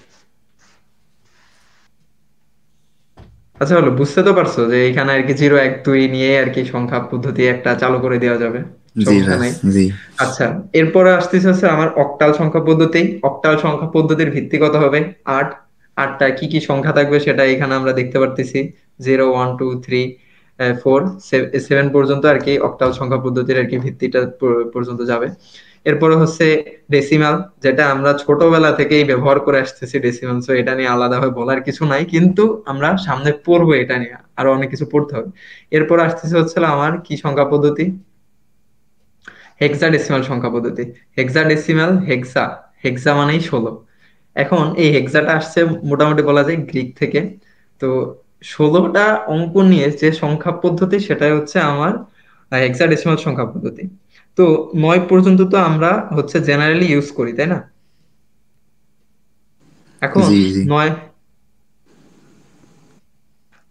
আচ্ছা, হলো, বুঝতে তো পারছো যে এখানে আর কি 0, 1, 2 নিয়ে আর কি সংখ্যা পদ্ধতি একটা চালু করে দেওয়া যাবে, জি সমস্যা ভাই। নাই। জি। আচ্ছা, এরপরে আসতেছে হচ্ছে আমার অক্টাল সংখ্যা পদ্ধতি। অক্টাল সংখ্যা পদ্ধতির ভিত্তি কত হবে? 8। আটটা কি কি সংখ্যা থাকবে সেটা এখানে আমরা দেখতে পারতেছি। 0, 1, 2, 3, 4, 7 পর্যন্ত আর কি অক্টাল সংখ্যা পদ্ধতির আর কি ভিত্তিটা পর্যন্ত যাবে। এরপরে হচ্ছে ডেসিমাল, যেটা আমরা ছোটবেলা থেকেই ব্যবহার করে আসতেছি ডেসিমাল, তো এটা নিয়ে আলাদাভাবে বলার কিছু নাই, কিন্তু আমরা সামনে পড়বো এটা নিয়ে, আরো অনেক কিছু পড়তে হবে। এরপর আসতেছে হচ্ছে আমার কি সংখ্যা পদ্ধতি? হেক্সাডেসিমাল সংখ্যা পদ্ধতি। হেক্সাডেসিমাল, হেক্সা, হেক্সা মানেই 16। এখন এই হেক্সাটা আসছে মোটামুটি বলা যায় গ্রিক থেকে। তো 16টা অঙ্ক নিয়ে যে সংখ্যা পদ্ধতি সেটাই হচ্ছে আমার হেক্সাডেসিমাল সংখ্যা পদ্ধতি। তো 9 পর্যন্ত তো আমরা হচ্ছে জেনারেলি ইউজ করি, তাই না? এখন জি। জি। 9,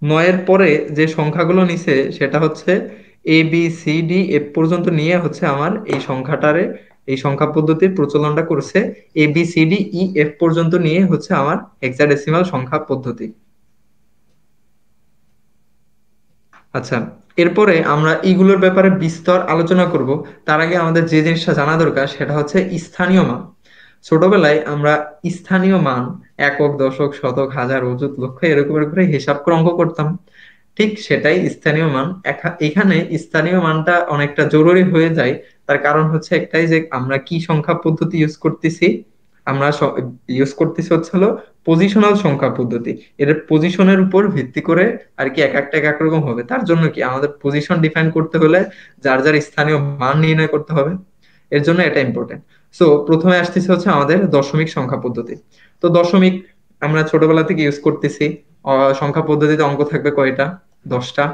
9-এর পরে যে সংখ্যাগুলো নিছে সেটা হচ্ছে ABCDF পর্যন্ত নিয়ে হচ্ছে আমার এই সংখ্যাটারে, এই সংখ্যা পদ্ধতির প্রচলনটা করছে ABCDEF পর্যন্ত নিয়ে হচ্ছে আমার হেক্সাডেসিমাল সংখ্যা পদ্ধতি। আচ্ছা, এরপরে আমরা এইগুলোর ব্যাপারে বিস্তর আলোচনা করব। তার আগে আমাদের যে জিনিসটা জানা দরকার সেটা হচ্ছে স্থানীয় মান। ছোটবেলায় আমরা স্থানীয় মান, একক, দশক, শতক, হাজার, অযুত, লক্ষ এরকম করে হিসাব করে অঙ্ক করতাম। ঠিক সেটাই স্থানীয় মান। এখানে স্থানীয় মানটা অনেকটা জরুরি হয়ে যায়। তার কারণ হচ্ছে একটাই, যে আমরা কি সংখ্যা পদ্ধতি ইউজ করতেছি। আমরা ইউজ করতেছি হচ্ছে হলো পজিশনাল সংখ্যা পদ্ধতি। এর পজিশনের উপর ভিত্তি করে আর কি এক একটা এক এক রকম হবে। তার জন্য কি আমাদের পজিশন ডিফাইন করতে হলে যার যার স্থানীয় মান নির্ণয় করতে হবে। এর জন্য এটা ইম্পর্টেন্ট। সো প্রথমে আসতেছে হচ্ছে আমাদের দশমিক সংখ্যা পদ্ধতি। তো দশমিক আমরা ছোটবেলা থেকে ইউজ করতেছি। সংখ্যা পদ্ধতিতে অঙ্ক থাকবে কয়টা? 10টা।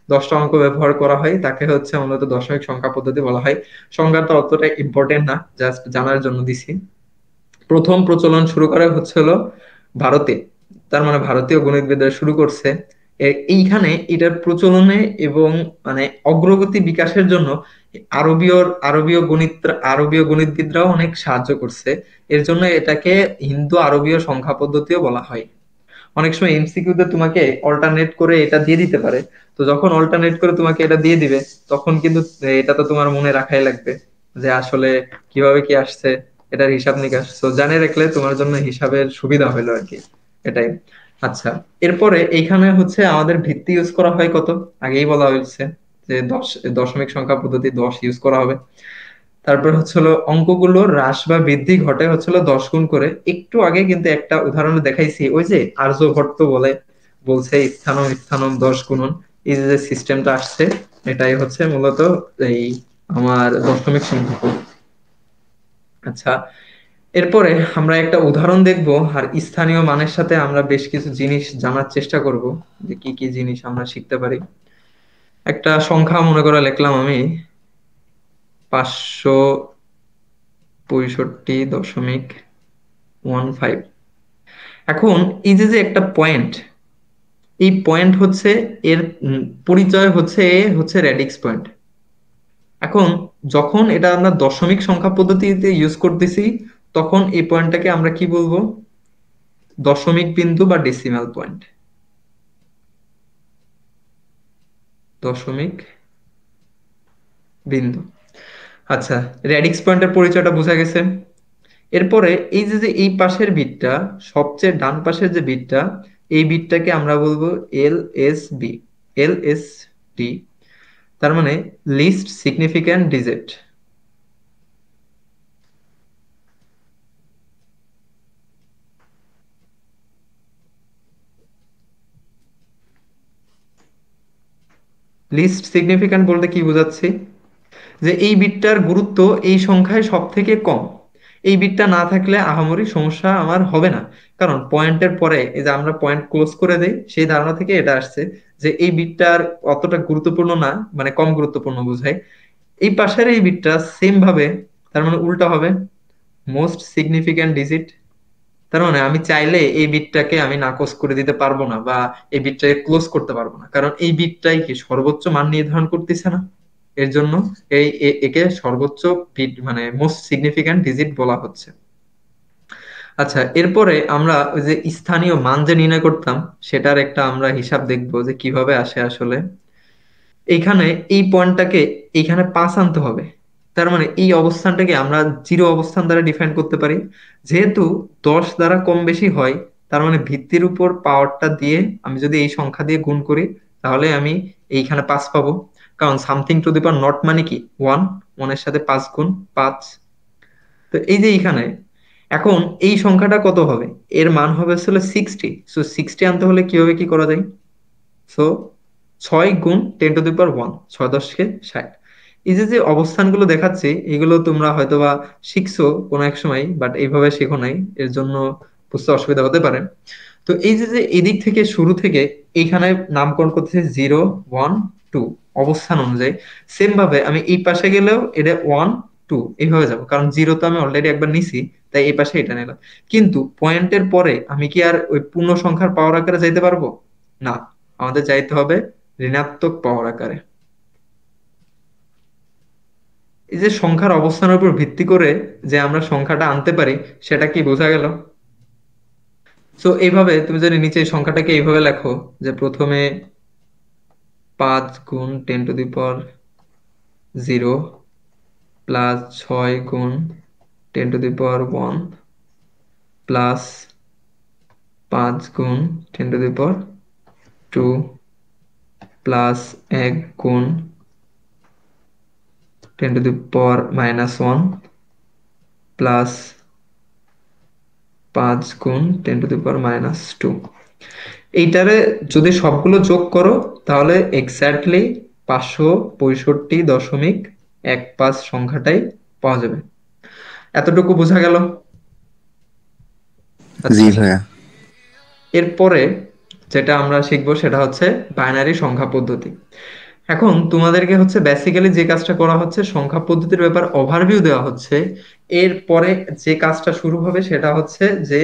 10টা অঙ্ক ব্যবহার করা হয়, তাকে হচ্ছে মূলত দশমিক সংখ্যা পদ্ধতি বলা হয়। সংখ্যাটা অতটা ইম্পর্টেন্ট না, জাস্ট জানার জন্য দিছি। প্রথম প্রচলন শুরু করা হচ্ছিল ভারতে, তার মানে ভারতীয় গণিতবিদরা শুরু করছে। এইখানে এটার প্রচলনে এবং মানে অগ্রগতি বিকাশের জন্য আরবীয় আরবীয় গণিত আরবীয় গণিতবিদরাও অনেক সাহায্য করছে। এর জন্য এটাকে হিন্দু আরবীয় সংখ্যা পদ্ধতিও বলা হয়। অনেক সময় এমসিকিউ তে তোমাকে অল্টারনেট করে এটা দিয়ে দিতে পারে। তো যখন অল্টারনেট করে তোমাকে এটা দিয়ে দিবে, তখন কিন্তু এটা তো তোমার মনে রাখাই লাগবে যে আসলে কিভাবে কি আসছে, এটার হিসাব নিকাশ তো জানে রাখলে তোমার জন্য হিসাবের সুবিধা হলো আর কি। এটাই। আচ্ছা, এরপরে এইখানে হচ্ছে আমাদের ভিত্তি ইউজ করা হয় কত? আগেই বলা হয়েছে যে দশমিক সংখ্যা পদ্ধতি 10 ইউজ করা হবে। তারপর হচ্ছিল অঙ্কগুলো হ্রাস বা বৃদ্ধি ঘটে হচ্ছিল 10 গুণ করে। একটু আগে কিন্তু একটা উদাহরণ দেখাইছি, ওই যে আর্যভট্ট বলছে স্থানম স্থানম 10 গুণন। এই যে সিস্টেমটা আসছে, এটাই হচ্ছে মূলত এই আমার দশমিক সংখ্যা পদ্ধতি। আচ্ছা, এরপরে আমরা একটা উদাহরণ দেখব, আর স্থানীয় মানের সাথে আমরা বেশ কিছু জিনিস জানার চেষ্টা করব, যে কি কি জিনিস আমরা শিখতে পারি। একটা সংখ্যা মনে করে লিখলাম আমি 565.15। এখন এই যে যে একটা পয়েন্ট, এই পয়েন্ট হচ্ছে এর পরিচয় হচ্ছে এ হচ্ছে রেডিক্স পয়েন্ট। এখন যখন এটা আমরা দশমিক সংখ্যা পদ্ধতিতে ইউজ করতেছি, তখন এই পয়েন্টটাকে আমরা কি বলবো? দশমিক বিন্দু বা ডেসিমাল পয়েন্ট। দশমিক বিন্দু। আচ্ছা, রেডিক্স পয়েন্টের পরিচয়টা বোঝা গেছে। এরপরে এই যে যে এই পাশের বিটটা, সবচেয়ে ডান পাশের যে বিটটা, এই বিটটাকে আমরা বলবো L S B. L S D, তার মানে least significant digit. Least significant বলতে কি বোঝাচ্ছি? যে এই বিটটার গুরুত্ব এই সংখ্যায় সব থেকে কম। এই বিটটা না থাকলে আহামরি সমস্যা আমার হবে না। কারণ পয়েন্টের পরে এই যে আমরা পয়েন্ট ক্লোজ করে দেই, সেই ধারণা থেকে এটা আসছে যে এই বিটটার অতটা গুরুত্বপূর্ণ না, মানে কম গুরুত্বপূর্ণ বোঝায়। এই পাশের এই বিটটা সেম ভাবে, তার মানে উল্টা হবে, মোস্ট সিগনিফিক্যান্ট ডিজিট। তার মানে আমি চাইলে এই বিটটাকে আমি নাকচ করে দিতে পারবো না, বা এই বিটটাকে ক্লোজ করতে পারবো না, কারণ এই বিটটাই কি সর্বোচ্চ মান নির্ধারণ করতেছে না। এর জন্য একে সর্বোচ্চ বিট মানে মোস্ট সিগনিফিক্যান্ট ডিজিট বলা হচ্ছে। আচ্ছা, এরপরে আমরা ওই যে স্থানীয় মান যে নির্ণয় করতাম, সেটার একটা আমরা হিসাব দেখবো যে কিভাবে আসে আসলে। এইখানে এই পয়েন্টটাকে এইখানে 5 আনতে হবে। তার মানে এই অবস্থানটাকে আমরা জিরো অবস্থান দ্বারা ডিফাইন করতে পারি। যেহেতু 10 দ্বারা কম বেশি হয়, তার মানে ভিত্তির উপর পাওয়ারটা দিয়ে আমি যদি এই সংখ্যা দিয়ে গুণ করি, তাহলে আমি এইখানে 5 পাবো। কারণ something to the power not মানে কি 1, 1 এর সাথে 5 গুণ 5। তো এই যে এইখানে এখন এই সংখ্যাটা কত হবে? এর মান হবে আসলে 60। সো 60 আনতে হলে কিভাবে কি করা যায়? সো 6 গুণ 10 টু দি পাওয়ার 1, 6×10 = 60। এই যে যে অবস্থানগুলো দেখাচ্ছি, এগুলো তোমরা হয়তোবা শিখছো কোনো এক সময়, বাট এইভাবে শেখো নাই, এর জন্য বুঝতে অসুবিধা হতে পারে। তো এই যে যে এদিক থেকে শুরু থেকে এইখানে নামকরণ করতেছে 0, 1, 2 অবস্থান অনুযায়ী। সেম ভাবে আমি এই পাশে গেলেও এটা 1, 2 এইভাবে যাবো, কারণ জিরো তো আমি অলরেডি একবার নিছি, তাই এই পাশে এটা নিলাম। কিন্তু পয়েন্টের পরে আমি কি আর ওই পূর্ণ সংখ্যার পাওয়ার আকারে যাইতে পারবো? না, আমাদের যাইতে হবে ঋণাত্মক পাওয়ার আকারে। এই যে সংখ্যার অবস্থানের উপর ভিত্তি করে যে আমরা সংখ্যাটা আনতে পারি, সেটা কি বোঝা গেল? তো এইভাবে তুমি যদি নিচে এই সংখ্যাটাকে এইভাবে লেখো, যে প্রথমে 5 গুণ 10 টু দি পাওয়ার 0 প্লাস 6 গুণ 10 টু দি পাওয়ার 1 প্লাস 5 গুণ 10 টু দি পাওয়ার 2 প্লাস 1 গুণ 10 টু দি পাওয়ার -1 প্লাস 5 গুণ 10 টু দি পাওয়ার -2। এইটারে যদি সবগুলো যোগ করো, তাহলে এক্স্যাক্টলি 565.15 সংখ্যাটাই পাওয়া যাবে। এতটুকু বোঝা গেল? জি আচ্ছা, ভাইয়া। এরপরে যেটা আমরা শিখবো সেটা হচ্ছে বাইনারি সংখ্যা পদ্ধতি। এখন তোমাদেরকে হচ্ছে বেসিক্যালি যে কাজটা করা হচ্ছে, সংখ্যা পদ্ধতির ব্যাপার ওভারভিউ দেওয়া হচ্ছে। এরপরে যে কাজটা শুরু হবে সেটা হচ্ছে যে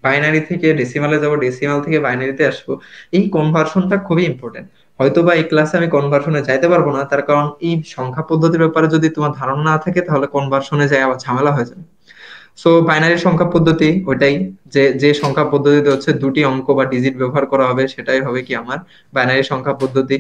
বাইনারি থেকে ডেসিমালে যাব, ডেসিমাল থেকে বাইনারিতে আসবো। এই কনভার্সনটা খুবই ইম্পর্টেন্ট। হয়তোবা এই ক্লাসে আমি কনভার্সনে যাইতে পারবো না, তার কারণ এই সংখ্যা পদ্ধতির ব্যাপারে যদি তোমার ধারণা না থাকে, তাহলে কনভার্সনে যায় আবার ঝামেলা হয়ে যাবে। সো বাইনারি সংখ্যা পদ্ধতি ওইটাই, যে যে সংখ্যা পদ্ধতিতে হচ্ছে দুটি অঙ্ক বা ডিজিট ব্যবহার করা হবে, সেটাই হবে কি আমার বাইনারি সংখ্যা পদ্ধতি।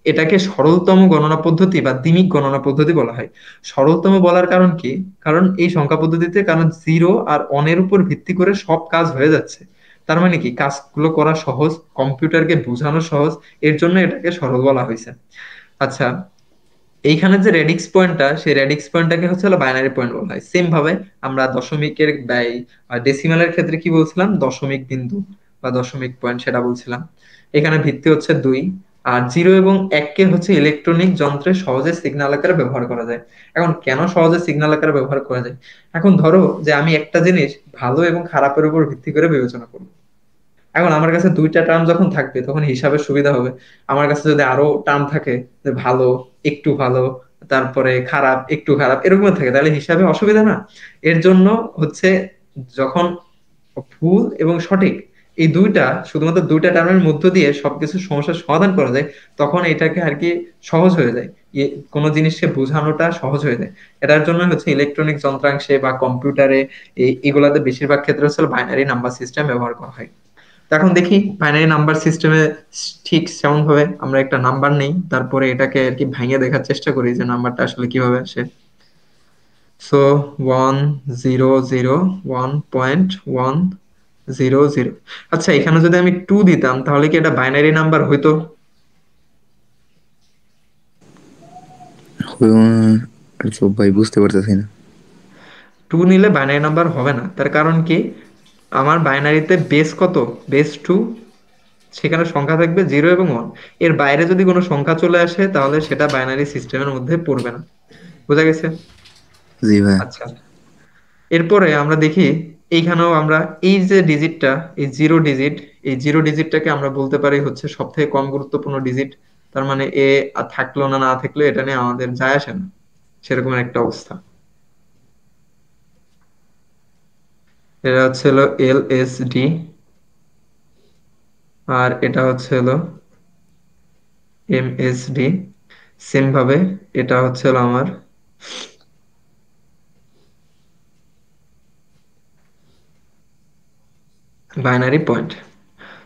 এটাকে সরলতম গণনা পদ্ধতি বা দ্বিমিক গণনা পদ্ধতি বলা হয়। সরলতম বলার কারণ কি? কারণ এই সংখ্যা পদ্ধতিতে কারণ জিরো আর অনের উপর ভিত্তি করে সব কাজ হয়ে যাচ্ছে। তার মানে কি কাজগুলো করা সহজ, কম্পিউটারকে বোঝানো সহজ, এর জন্য এটাকে সরল বলা হয়েছে। আচ্ছা, এইখানে যে রেডিক্স পয়েন্টটা, সেই রেডিক্স পয়েন্টটাকে হচ্ছে হলো বাইনারি পয়েন্ট বলা হয়। সেম ভাবে আমরা দশমিকের ব্যয় ডেসিমালের ক্ষেত্রে কি বলছিলাম? দশমিক বিন্দু বা দশমিক পয়েন্ট সেটা বলছিলাম। এখানে ভিত্তি হচ্ছে 2, আর 0 এবং 1 কে হচ্ছে ইলেকট্রনিক যন্ত্রে সহজে সিগন্যাল আকারে ব্যবহার করা যায়। এখন কেন সহজে সিগন্যাল আকারে ব্যবহার করা যায়? এখন ধরো যে আমি একটা জিনিস ভালো এবং খারাপের উপর ভিত্তি করে বিবেচনা করবো। এখন আমার কাছে দুইটা টার্ম যখন থাকবে তখন হিসাবের সুবিধা হবে। আমার কাছে যদি আরো টার্ম থাকে, যে ভালো, একটু ভালো, তারপরে খারাপ, একটু খারাপ, এরকম থাকে, তাহলে হিসাবে অসুবিধা না? এর জন্য হচ্ছে যখন ভুল এবং সঠিক এই দুইটা, শুধুমাত্র দুইটা টার্মের মধ্য দিয়ে সবকিছু সমস্যার সমাধান করা যায়, তখন এটাকে আর কি সহজ হয়ে যায়। কোনো জিনিসকে বোঝানোটা সহজ হয়ে যায়। এটার জন্য হচ্ছে ইলেকট্রনিক যন্ত্রাংশে বা কম্পিউটারে এগুলাতে বেশিরভাগ ক্ষেত্রে হচ্ছে বাইনারি নাম্বার সিস্টেম ব্যবহার করা হয়। তো এখন দেখি বাইনারি নাম্বার সিস্টেমে ঠিক সেমন ভাবে আমরা একটা নাম্বার নেই, তারপরে এটাকে আর কি ভাঙিয়ে দেখার চেষ্টা করি যে নাম্বারটা আসলে কিভাবে আসে। সো 1 0 0 1.100। আচ্ছা, এখানে যদি আমি 2 দিতাম তাহলে কি এটা বাইনারি নাম্বার হইতো? তো ভাই বুঝতে পারতেছি না। 2 নিলে বাইনারি নাম্বার হবে না, তার কারণ কি? আমার বাইনারিতে বেস কত? বেস 2। সেখানে সংখ্যা থাকবে 0 এবং 1। এর বাইরে যদি কোনো সংখ্যা চলে আসে তাহলে সেটা বাইনারি সিস্টেমের মধ্যে পড়বে না। বোঝা গেছে? জি ভাই। আচ্ছা, এরপরে আমরা দেখি এইখানেও আমরা এই যে ডিজিটটা, এই 0 ডিজিট, এই 0 ডিজিটটাকে আমরা বলতে পারি হচ্ছে সব থেকে কম গুরুত্বপূর্ণ ডিজিট। তার মানে এ থাকলো না না থাকলো এটা নিয়ে আমাদের যায় আসে না, সেরকম একটা অবস্থা। এটা হচ্ছে হলো LSD, আর এটা হচ্ছে হলো MSD। সেম ভাবে এটা হচ্ছে হলো আমার বাইনারি পয়েন্ট।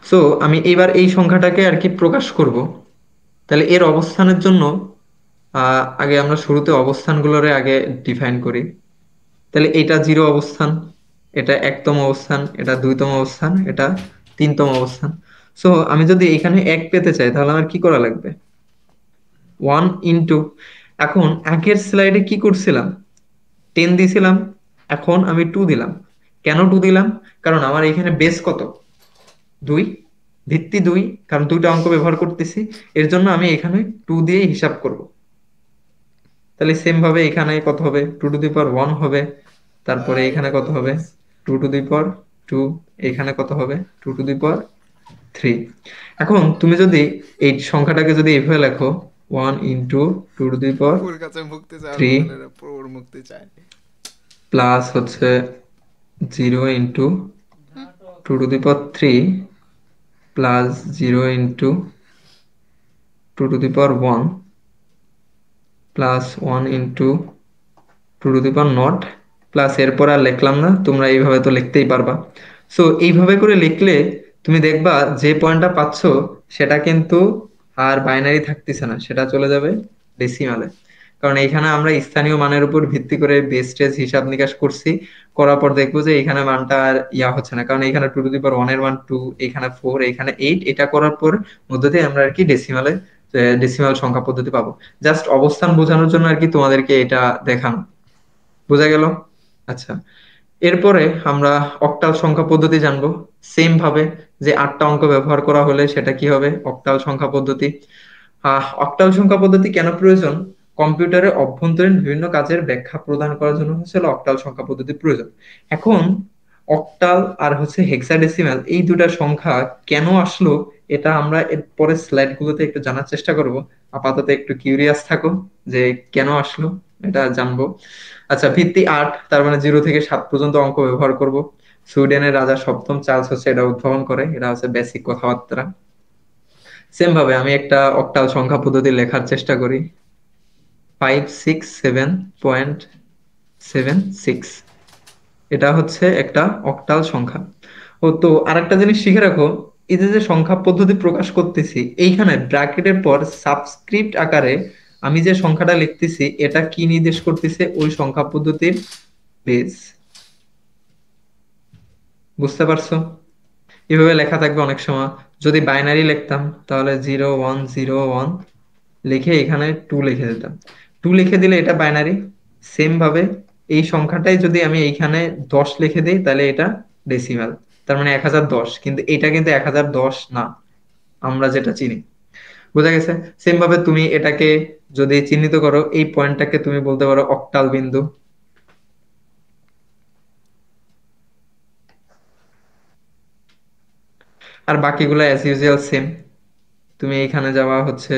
সো আমি এবার এই সংখ্যাটাকে আর কি প্রকাশ করব। তাহলে এর অবস্থানের জন্য আগে আমরা শুরুতে অবস্থানগুলোরে আগে ডিফাইন করি। তাহলে এটা 0 অবস্থান, এটা 1তম অবস্থান, এটা 2তম অবস্থান, এটা 3তম অবস্থান। সো আমি যদি এখানে 1 পেতে চাই তাহলে আমার কি করা লাগবে? 1 ইন্টু, এখন আগের স্লাইডে কি করছিলাম? 10 দিছিলাম, এখন আমি 2 দিলাম। কেন 2 দিলাম? কারণ আমার এখানে বেস কত? 2, ভিত্তি 2, কারণ দুইটা অঙ্ক ব্যবহার করতেছি। এর জন্য আমি এখানে 2 দিয়ে হিসাব করব। তাহলে সেম ভাবে এখানে কত হবে? 2 টু দি পাওয়ার 1 হবে। তারপরে এখানে কত হবে? 2 টু দি পাওয়ার 2। এখানে কত হবে? 2 টু দি পাওয়ার 3। এখন তুমি যদি এই সংখ্যাটাকে যদি এভাবে লেখো, 1 ইন্টু 2 টু দি পাওয়ার ওর কাছে মুক্তি চায়, থ্রি রুবেলের ওর মুক্তি চায়। প্লাস হচ্ছে 0 into 2 to the power 3 plus 0 into 2 to the power 1 plus 1 into 2 to the power 0, plus এরপর আর লিখলাম না, তোমরা এইভাবে তো লিখতেই পারবা। সো এইভাবে করে লিখলে তুমি দেখবা যে পয়েন্টটা পাচ্ছ সেটা কিন্তু আর বাইনারি থাকতেছে না, সেটা চলে যাবে ডেসিমালে। কারণ এখানে আমরা স্থানীয় মানের উপর ভিত্তি করে বেস টেস হিসাব নিকাশ করছি। করার পর দেখবো যে এখানে মানটা আর ইয়া হচ্ছে না, কারণ এখানে 2 টু দি পাওয়ার 1 এর মান 2, এখানে 4, এখানে 8। এটা করার পর মধ্য দিয়ে আমরা আর কি ডেসিমালে, ডেসিমাল সংখ্যা পদ্ধতি পাবো। জাস্ট অবস্থান বোঝানোর জন্য আর কি তোমাদেরকে এটা দেখানো। বোঝা গেল? আচ্ছা, এরপরে আমরা অক্টাল সংখ্যা পদ্ধতি জানবো। সেম ভাবে যে 8টা অঙ্ক ব্যবহার করা হলে সেটা কি হবে? অক্টাল সংখ্যা পদ্ধতি। অক্টাল সংখ্যা পদ্ধতি কেন প্রয়োজন? কম্পিউটারের অভ্যন্তরীণ বিভিন্ন কাজের ব্যাখ্যা প্রদান করার জন্য হচ্ছে হলো অক্টাল সংখ্যা পদ্ধতি প্রয়োজন। এখন অক্টাল আর হচ্ছে হেক্সাডেসিমাল এই দুটা সংখ্যা কেন আসলো, এটা আমরা এর পরের স্লাইড গুলোতে একটু জানার চেষ্টা করব। আপাতত একটু কিউরিয়াস থাকো যে কেন আসলো, এটা জানবো। আচ্ছা, ভিত্তি 8, তার মানে 0 থেকে 7 পর্যন্ত অঙ্ক ব্যবহার করব। সুইডেনের রাজা সপ্তম চার্লস হচ্ছে এটা উদ্ভাবন করে, এটা হচ্ছে বেসিক কথাবার্তা। সেম ভাবে আমি একটা অক্টাল সংখ্যা পদ্ধতি লেখার চেষ্টা করি। 567.76, এটা হচ্ছে একটা অক্টাল সংখ্যা। ও তো আরেকটা জিনিস শিখে রাখো, এই যে যে সংখ্যা পদ্ধতি প্রকাশ করতেছি এইখানে ব্র্যাকেটের পর সাবস্ক্রিপ্ট আকারে আমি যে সংখ্যাটা লিখতেছি এটা কি নির্দেশ করতেছে? ওই সংখ্যা পদ্ধতির বেস। বুঝতে পারছো? এভাবে লেখা থাকবে অনেক সময়। যদি বাইনারি লিখতাম তাহলে 0101 লিখে এখানে 2 লিখে দিতাম। 2 লিখে দিলে এটা বাইনারি। সেম ভাবে এই সংখ্যাটাই যদি আমি এইখানে 10 লিখে দিই তাহলে এটা ডেসিমাল। তার মানে 1010, কিন্তু এটা কিন্তু 1010 না আমরা যেটা চিনি। বোঝা গেছে? সেম ভাবে তুমি এটাকে যদি চিহ্নিত করো, এই পয়েন্টটাকে তুমি বলতে পারো অক্টাল বিন্দু। আর বাকিগুলো অ্যাজ ইউজুয়াল সেম। তুমি এখানে যাওয়া হচ্ছে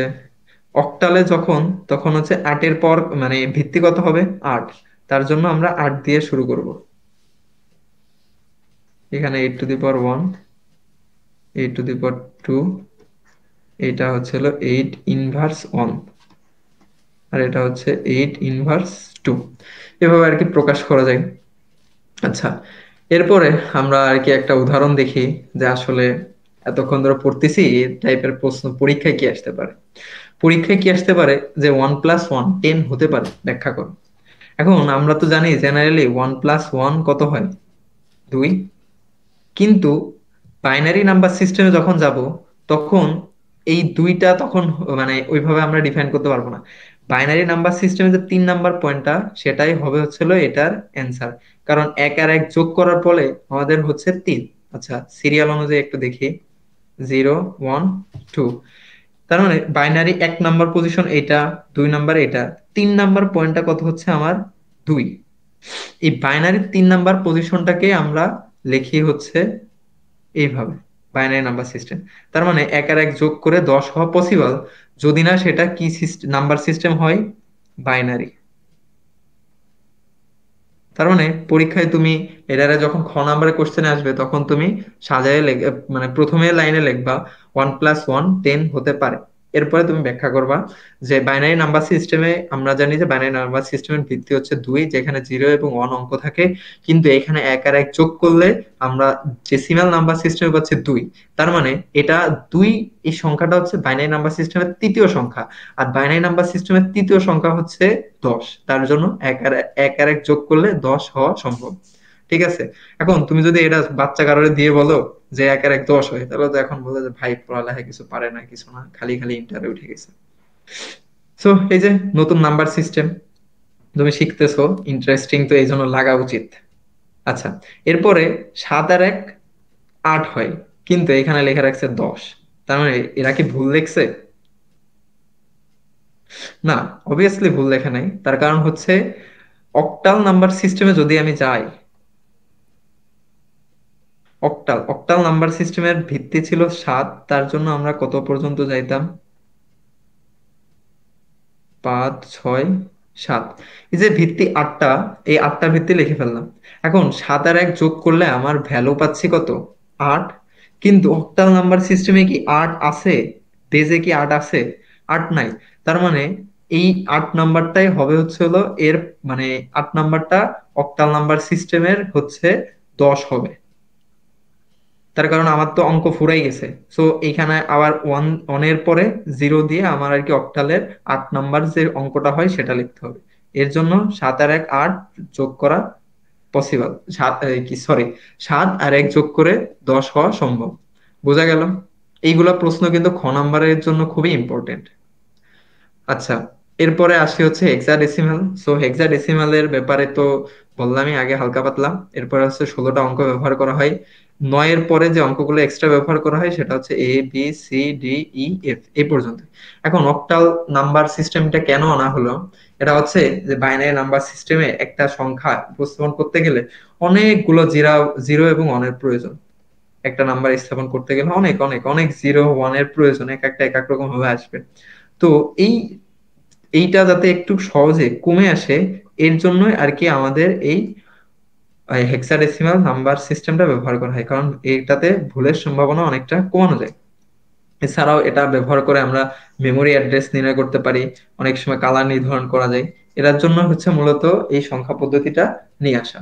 অক্টালে যখন, তখন হচ্ছে 8-এর পর মানে ভিত্তি কত হবে? 8। তার জন্য আমরা 8 দিয়ে শুরু করব। এখানে 8 two the power 1, 8 two the power 2, এটা হচ্ছে হলো 8 ইনভার্স 1, আর এটা হচ্ছে 8 ইনভার্স 2। এভাবে আর কি প্রকাশ করা যায়। আচ্ছা, এরপরে আমরা আর কি একটা উদাহরণ দেখি যে আসলে এতক্ষণ ধরে পড়তেছি এই টাইপের প্রশ্ন পরীক্ষায় কি আসতে পারে। পরীক্ষায় কি আসতে পারে যে 1+1 10 হতে পারে, ব্যাখ্যা করো। এখন আমরা তো জানি জেনারেলি 1+1 কত হয়? 2। কিন্তু বাইনারি নাম্বার সিস্টেমে যখন যাব, তখন এই দুইটা তখন মানে ওইভাবে আমরা ডিফাইন করতে পারবো না। বাইনারি নাম্বার সিস্টেমে যে 3 নাম্বার পয়েন্টটা, সেটাই হবে হচ্ছিল এটার অ্যান্সার। কারণ এক আর এক যোগ করার ফলে আমাদের হচ্ছে 3। আচ্ছা, সিরিয়াল অনুযায়ী একটু দেখি। 0 1 2। তার মানে বাইনারি 1 নাম্বার পজিশন এটা, 2 নাম্বার এটা, 3 নাম্বার পয়েন্টটা কত হচ্ছে আমার? 2। এই বাইনারি 3 নাম্বার পজিশনটাকে আমরা লিখি হচ্ছে এইভাবে, বাইনারি নাম্বার সিস্টেম। তার মানে এক আর এক যোগ করে 10 হওয়া পসিবল, যদি না সেটা কি নাম্বার সিস্টেম হয়? বাইনারি। তার মানে পরীক্ষায় তুমি এটারে যখন খ নাম্বারের কোশ্চেনে আসবে, তখন তুমি সাজায় মানে প্রথমে লাইনে লিখবা 1+1 10 হতে পারে। এরপরে তুমি ব্যাখ্যা করবা যে বাইনারি নাম্বার সিস্টেমে আমরা জানি যে বাইনারি নাম্বার সিস্টেমের ভিত্তি হচ্ছে 2, যেখানে 0 এবং 1 অঙ্ক থাকে। কিন্তু এখানে এক আর এক যোগ করলে আমরা ডেসিমাল নাম্বার সিস্টেমে পাচ্ছি 2। তার মানে এটা 2, এই সংখ্যাটা হচ্ছে বাইনারি নাম্বার সিস্টেমের তৃতীয় সংখ্যা। আর বাইনারি নাম্বার সিস্টেমের তৃতীয় সংখ্যা হচ্ছে 10। তার জন্য এক আর এক যোগ করলে 10 হওয়া সম্ভব। ঠিক আছে? এখন তুমি যদি এটা বাচ্চা কারোরে দিয়ে বলো যে এক আর এক 10 হয়, তাহলে তো এখন বলে যে ভাই পড়ালেখা কিছু পারে না, কিছু না, খালি খালি ইন্টারে উঠে গেছে। সো এই যে নতুন নাম্বার সিস্টেম তুমি শিখতেছো, ইন্টারেস্টিং তো এই জন্য লাগা উচিত। আচ্ছা, এরপরে 7 আর 1 8 হয়, কিন্তু এখানে লেখা রাখছে 10। তার মানে এরা কি ভুল লিখছে? না, অবভিয়াসলি ভুল লেখা নাই। তার কারণ হচ্ছে অক্টাল নাম্বার সিস্টেমে যদি আমি যাই, অক্টাল অক্টাল নাম্বার সিস্টেমের ভিত্তি ছিল 7। তার জন্য আমরা কত পর্যন্ত যাইতাম? 5 6 7। এই যে ভিত্তি 8টা, এই 8টা ভিত্তি লিখে ফেললাম। এখন 7 আর 1 যোগ করলে আমার ভ্যালু পাচ্ছি কত? 8। কিন্তু অক্টাল নাম্বার সিস্টেমে কি 8 আছে? বেজে কি 8 আছে? 8 নাই। তার মানে এই 8 নাম্বারটাই হবে হচ্ছে হলো এর মানে 8 নাম্বারটা অক্টাল নাম্বার সিস্টেমের হচ্ছে 10 হবে। তার কারণ আমার তো অঙ্ক ফুরাই গেছে। সো এখানে আবার ওয়ানের পরে 0 দিয়ে আমার আর কি অক্টালের 8 নাম্বার যে অঙ্কটা হয় সেটা লিখতে হবে। এর জন্য 7 আর 1 8 যোগ করা পসিবল। সাত কি সরি 7 আর 1 যোগ করে 10 হওয়া সম্ভব। বোঝা গেল? এইগুলা প্রশ্ন কিন্তু খ নাম্বারের জন্য খুবই ইম্পর্টেন্ট। আচ্ছা, এরপরে আসি হচ্ছে হেক্সাডেসিমাল। সো হেক্সাডেসিমালের ব্যাপারে তো বললামই আগে হালকা পাতলা। এরপরে হচ্ছে 16টা অঙ্ক ব্যবহার করা হয়। 9-এর পরে যে অঙ্কগুলো এক্সট্রা ব্যবহার করা হয় সেটা হচ্ছে A B C D E F এই পর্যন্ত। এখন অক্টাল নাম্বার সিস্টেমটা কেন আনা হলো? এটা হচ্ছে যে বাইনারি নাম্বার সিস্টেমে একটা সংখ্যা উপস্থাপন করতে গেলে অনেকগুলো জিরো জিরো এবং ওয়ানের প্রয়োজন। একটা নাম্বার স্থাপন করতে গেলে অনেক অনেক অনেক 0 1-এর প্রয়োজন, এক একটা এক এক রকম ভাবে আসবে। তো এই এইটা যাতে একটু সহজে কমে আসে, এর জন্যই আর কি আমাদের এই হেক্সাডেসিমাল নাম্বার সিস্টেমটা ব্যবহার করা হয়, কারণ এটাতে ভুলের সম্ভাবনা অনেকটা কমানো যায়। এছাড়াও এটা ব্যবহার করে আমরা মেমোরি অ্যাড্রেস নির্ণয় করতে পারি, অনেক সময় কালার নির্ধারণ করা যায়। এটার জন্য হচ্ছে মূলত এই সংখ্যা পদ্ধতিটা নিয়ে আসা।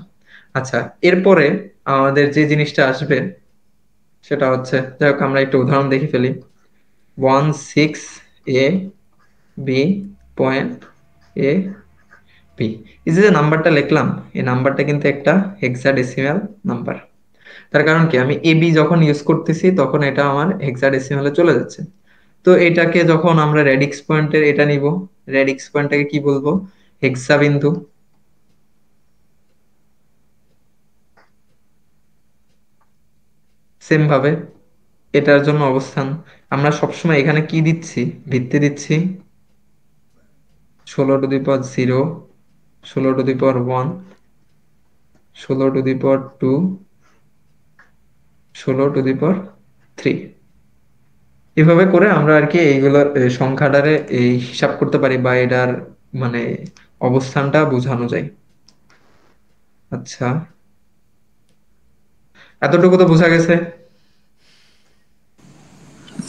আচ্ছা, এরপরে আমাদের যে জিনিসটা আসবে সেটা হচ্ছে, যাই হোক আমরা একটা উদাহরণ দেখে ফেলি। 16AB.A এই যে নাম্বারটা লিখলাম, এই নাম্বারটা কিন্তু একটা হেক্সাডেসিমাল নাম্বার। তার কারণ কি, আমি এবি যখন ইউজ করতেছি তখন এটা আমার হেক্সাডেসিমালে চলে যাচ্ছে। তো এটাকে যখন আমরা রেডিক্স পয়েন্টের এটা নিব, রেডিক্স পয়েন্টটাকে কি বলবো? হেক্সা বিন্দু। সেম ভাবে এটার জন্য অবস্থান আমরা সবসময় এখানে কি দিচ্ছি, ভিত্তি দিচ্ছি 16^0, 16^1, 16^2, 16^3। এভাবে করে আমরা আর কি এইগুলোর সংখ্যাটারে এই হিসাব করতে পারি বা এটার মানে অবস্থানটা বোঝানো যায়। আচ্ছা, এতটুকু তো বোঝা গেছে।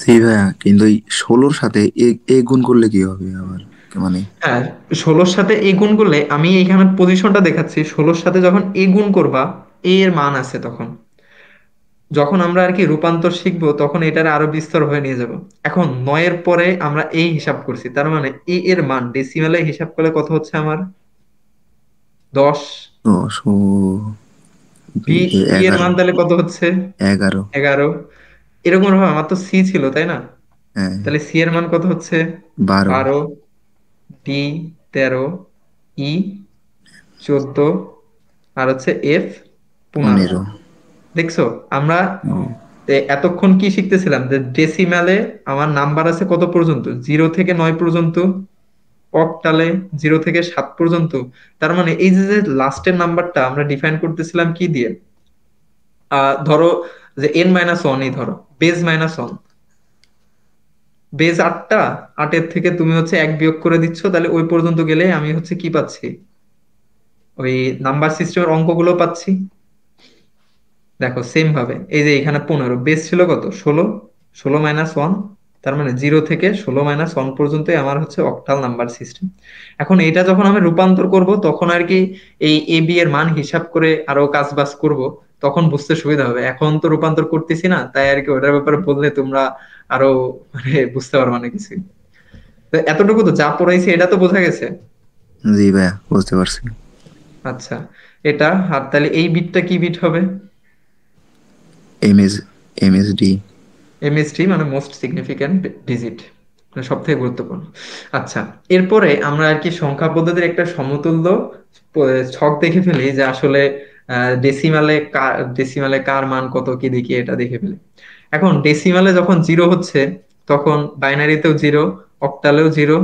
জি ভাইয়া, কিন্তু এই 16-র সাথে এ গুণ করলে কি হবে আবার? মানে হ্যাঁ, 16-র সাথে এ গুণ করলে আমি এইখানে পজিশনটা দেখাচ্ছি, 16-র সাথে যখন এ গুণ করবা, এ এর মান আছে তখন, যখন আমরা আর কি রূপান্তর শিখবো তখন এটার আরো বিস্তর হয়ে নিয়ে যাব। এখন 9-এর পরে আমরা এই হিসাব করছি, তার মানে এ এর মান ডেসিমেলে হিসাব করলে কত হচ্ছে আমার? 10। 10 ও বি বি এর মান 11, তাহলে কত হচ্ছে? 11। 11। এরকম ভাবে আমার তো সি ছিল তাই না? হ্যাঁ, তাহলে সি এর মান কত হচ্ছে? 12, 12, ডি 13, ই 14, আর হচ্ছে এফ 15। 15। দেখছো আমরা ও, এতক্ষণ কি শিখতেছিলাম যে ডেসিমালে আমার নাম্বার আছে কত পর্যন্ত, 0 থেকে 9 পর্যন্ত, অক্টালে 0 থেকে 7 পর্যন্ত। তার মানে এই যে যে লাস্টের নাম্বারটা আমরা ডিফাইন করতেছিলাম কি দিয়ে, ধরো যে n-1ই ধরো, বেজ -1, বেজ 8টা, 8-এর থেকে তুমি হচ্ছে 1 বিয়োগ করে দিচ্ছ, তাহলে ওই পর্যন্ত গেলে আমি হচ্ছে কি পাচ্ছি, ওই নাম্বার সিস্টেমের অঙ্কগুলো পাচ্ছি। দেখো সেম ভাবে এই যে এখানে 15, বেস ছিল কত, 16, 16-1, তার মানে 0 থেকে 16-1 পর্যন্তই আমার হচ্ছে অক্টাল নাম্বার সিস্টেম। এখন এটা যখন আমি রূপান্তর করব তখন আর কি এই এ বি এর মান হিসাব করে আরো কাজ বাজ করব, তখন বুঝতে সুবিধা হবে। এখন তো রূপান্তর করতেছি না, তাই আর কি ওটার ব্যাপারে বললে তোমরা আরো মানে বুঝতে পারবে না কিছু। তো এতটুকু তো যা পড়াইছি এটা তো বোঝা গেছে। জি ভাইয়া, বুঝতে পারছি। আচ্ছা, এটা আর তাহলে এই বিটটা কি বিট হবে? MS MSD. এমএসডি মানে মোস্ট সিগনিফিক্যান্ট ডিজিট, সব থেকে গুরুত্বপূর্ণ। আচ্ছা, এরপরে আমরা আর কি সংখ্যা পদ্ধতির একটা সমতুল্য ছক দেখে ফেলি যে আসলে ডেসিমালে কার মান কত কি দেখি এটা দেখে ফেলি। এখন ডেসিমালে যখন 0 হচ্ছে তখন বাইনারিতেও 0, অক্টালেও 0,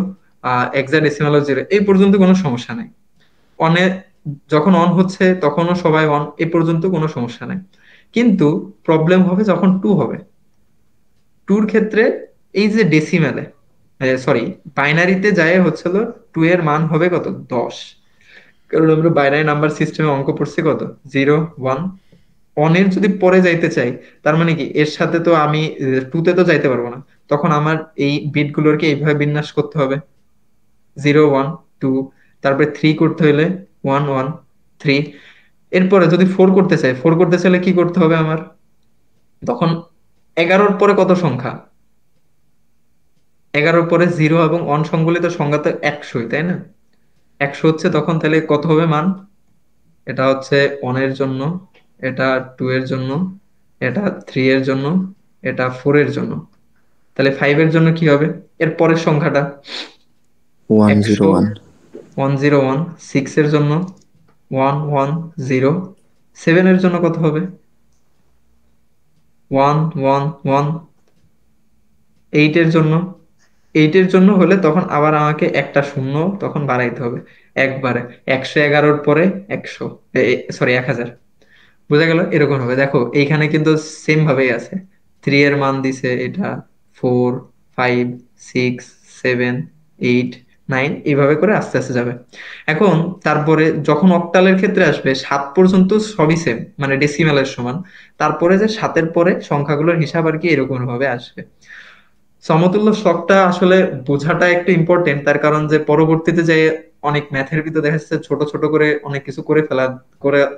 হেক্সাডেসিমালেও 0, এই পর্যন্ত কোনো সমস্যা নাই। অনে যখন অন হচ্ছে তখনও সবাই অন, এ পর্যন্ত কোনো সমস্যা নাই। কিন্তু প্রবলেম হবে যখন 2 হবে। টুর ক্ষেত্রে এই যে ডেসিমেলে, সরি, বাইনারিতে যায় হচ্ছিল 2 এর মান হবে কত, 10। কারণ আমরা বাইনারি নাম্বার সিস্টেমে অঙ্ক পড়ছি কত, 0, 1। অনের যদি পরে যাইতে চাই, তার মানে কি এর সাথে তো আমি 2 তে তো যাইতে পারবো না, তখন আমার এই বিট গুলোকে এইভাবে বিন্যাস করতে হবে, 0, 1, 2, তারপরে 3 করতে হলে 1, 1, 3। এরপরে যদি 4 করতে চাই, 4 করতে চাইলে কি করতে হবে আমার, তখন 11-র পরে কত সংখ্যা, 11-র পরে 0 এবং অন সংবলিত সংখ্যা তো 100, তাই না? 100 হচ্ছে তখন তাহলে কত হবে মান, এটা হচ্ছে অনের জন্য, এটা 2 এর জন্য, এটা 3 এর জন্য, এটা 4 এর জন্য। তাহলে 5 এর জন্য কি হবে, এর পরের সংখ্যাটা, 100, 101। 101। 6 এর জন্য 110। 7 এর জন্য কত হবে, 111। 8 এর জন্য, 8 এর জন্য হলে তখন আবার আমাকে একটা শূন্য তখন বাড়াইতে হবে একবারে, 111-র পরে 100, সরি 1000। বোঝা গেল, এরকম হবে। দেখো এইখানে কিন্তু সেম ভাবেই আছে, 3 এর মান দিছে এটা, 4, 5, 6, 7, 8, 9, এইভাবে করে আস্তে আস্তে যাবে। এখন তারপরে যখন অক্টালের ক্ষেত্রে আসবে 7 পর্যন্ত সবই সেম, মানে ডেসিমেলের সমান। তারপরে যে 7-এর পরে সংখ্যাগুলোর হিসাব আর কি এরকম ভাবে আসবে। সমতুল্য শখটা আসলে বোঝাটা একটু ইম্পর্টেন্ট, তার কারণ যে পরবর্তীতে যে অনেক ম্যাথের ভিতরে দেখা যাচ্ছে ছোট ছোট করে অনেক কিছু করে ফেলা,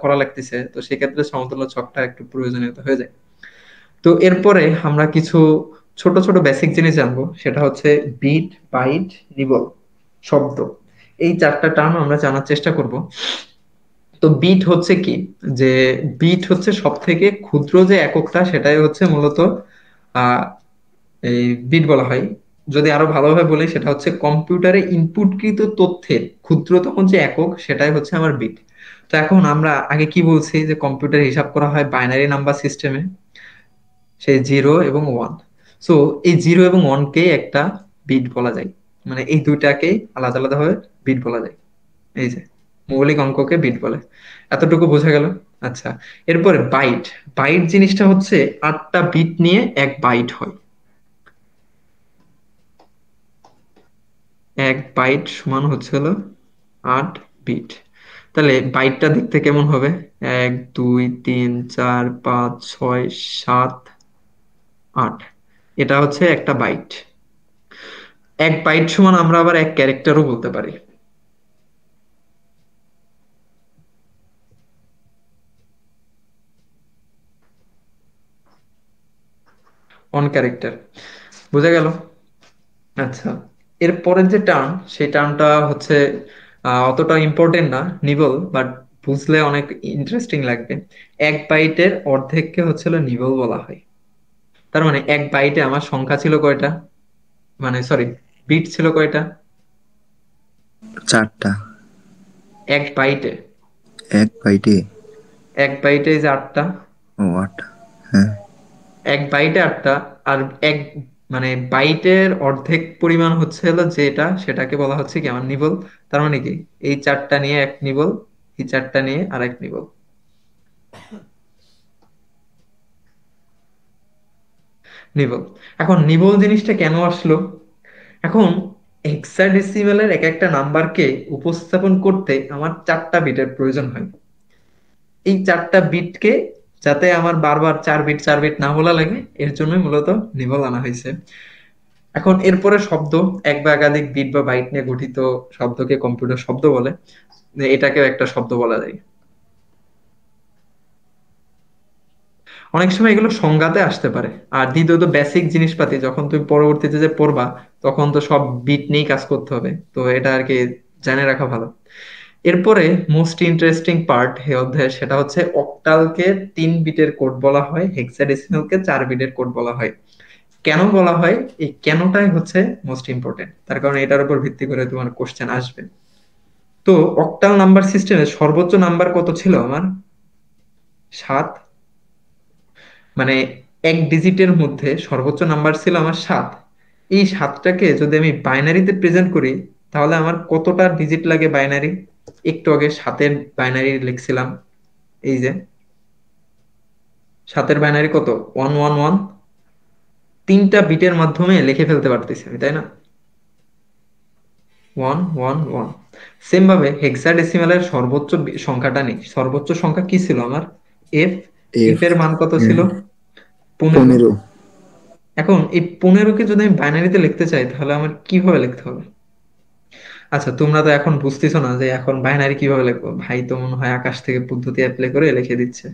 করা লাগতেছে, তো সেক্ষেত্রে সমতুল্য ছকটা একটু প্রয়োজনীয়তা হয়ে যায়। তো এরপরে আমরা কিছু ছোট ছোট বেসিক জিনিস জানবো, সেটা হচ্ছে বিট, বাইট, নিবল, শব্দ। এই 4টা টার্ম আমরা জানার চেষ্টা করব। তো বিট হচ্ছে কি, যে বিট হচ্ছে সব থেকে ক্ষুদ্র যে এককটা, সেটাই হচ্ছে মূলত আহ এই বিট বলা হয়। যদি আরো ভালোভাবে বলি সেটা হচ্ছে কম্পিউটারে ইনপুটকৃত তথ্যের ক্ষুদ্রতম যে একক, সেটাই হচ্ছে আমার বিট। তো এখন আমরা আগে কি বলছি যে কম্পিউটার হিসাব করা হয় বাইনারি নাম্বার সিস্টেমে, সেই 0 এবং 1। সো এই 0 এবং 1কে একটা বিট বলা যায়, মানে এই দুইটাকে আলাদা আলাদা ভাবে বিট বলা যায়। এই যে মৌলিক অঙ্ককে বিট বলে। এতটুকু বোঝা গেল? আচ্ছা, এরপরে বাইট। বাইট জিনিসটা হচ্ছে 8টা বিট নিয়ে এক বাইট হয়। এক বাইট সমান হচ্ছে হলো 8 বিট। তাহলে বাইটটা দেখতে কেমন হবে? 1 2 3 4 5 6 7 8। এটা হচ্ছে একটা বাইট। এক বাইট সমান আমরা আবার এক ক্যারেক্টারও বলতে পারি। On character. বোঝা গেল? আচ্ছা, এর পরের যে টার্ম, সেই টার্মটা হচ্ছে অতটা ইম্পর্টেন্ট না, নিবল, বাট বুঝলে অনেক ইন্টারেস্টিং লাগবে। এক বাইটের অর্ধেককে হচ্ছে নিবল বলা হয়। তার মানে এক বাইটে আমার সংখ্যা ছিল কয়টা, মানে সরি, বিট ছিল কয়টা? 4টা। এক বাইটে। এক বাইটে? এক বাইটে যে 8টা। ও 8টা। হ্যাঁ। এক বাইটে 8টা। আর এক, মানে বাইটের অর্ধেক পরিমাণ হচ্ছে হলো যেটা, সেটাকে বলা হচ্ছে কি আমার নিবল। তার মানে কি, এই 4টা নিয়ে এক নিবল, এই 4টা নিয়ে আর এক নিবল। নিবল। এখন নিবল জিনিসটা কেন আসলো? এখন হেক্সাডেসিমালের এক একটা নাম্বারকে উপস্থাপন করতে আমার 4টা বিটের প্রয়োজন হয়। এই 4টা বিটকে যাতে আমার বারবার 4 বিট 4 বিট না বলা লাগে, এর জন্যই মূলত নিবল আনা হয়েছে। এখন এরপরে শব্দ, এক বা একাধিক বিট বা বাইট নিয়ে গঠিত শব্দকে কম্পিউটার শব্দ বলে। এটাকেও একটা শব্দ বলা যায়। অনেক সময় এগুলো সংজ্ঞাতে আসতে পারে। আর দ্বিতীয়ত বেসিক জিনিসপাতি যখন তুমি পরবর্তীতে যে পড়বা, তখন তো সব বিট নিয়েই কাজ করতে হবে, তো এটা আর কি জেনে রাখা ভালো। এরপরে মোস্ট ইন্টারেস্টিং পার্ট হে অধ্যায়, সেটা হচ্ছে অক্টালকে 3 বিটের কোড বলা হয়, হেক্সাডেসিমালকে 4 বিটের কোড বলা হয়। কেন বলা হয়, এই কেনটাই হচ্ছে মোস্ট ইম্পর্টেন্ট, তার কারণ এটার উপর ভিত্তি করে তোমার কোশ্চেন আসবে। তো অক্টাল নাম্বার সিস্টেমে সর্বোচ্চ নাম্বার কত ছিল আমার? 7। মানে এক ডিজিটের মধ্যে সর্বোচ্চ নাম্বার ছিল আমার 7। এই 7টাকে যদি আমি বাইনারিতে প্রেজেন্ট করি, তাহলে আমার কতটা ডিজিট লাগে বাইনারি? একটু আগে 7-এর বাইনারি লিখছিলাম। এই যে 7-এর বাইনারি কত? 111। 3টা বিটের মাধ্যমে লিখে ফেলতে পারতেছি আমি, তাই না? 111। সেম ভাবে হেক্সাডেসিমালের সর্বোচ্চ সংখ্যাটা নেই। সর্বোচ্চ সংখ্যা কি ছিল আমার? এফ। F F. এর মান কত ছিল? হ্যাঁ। 15। 15। এখন এই 15কে যদি আমি বাইনারিতে লিখতে চাই, তাহলে আমার কিভাবে লিখতে হবে? আচ্ছা, তোমরা তো এখন বুঝতেছো না যে এখন বাইনারি কিভাবে লিখবো। ভাই তো মনে হয় আকাশ থেকে পদ্ধতি অ্যাপ্লাই করে লিখে দিচ্ছে।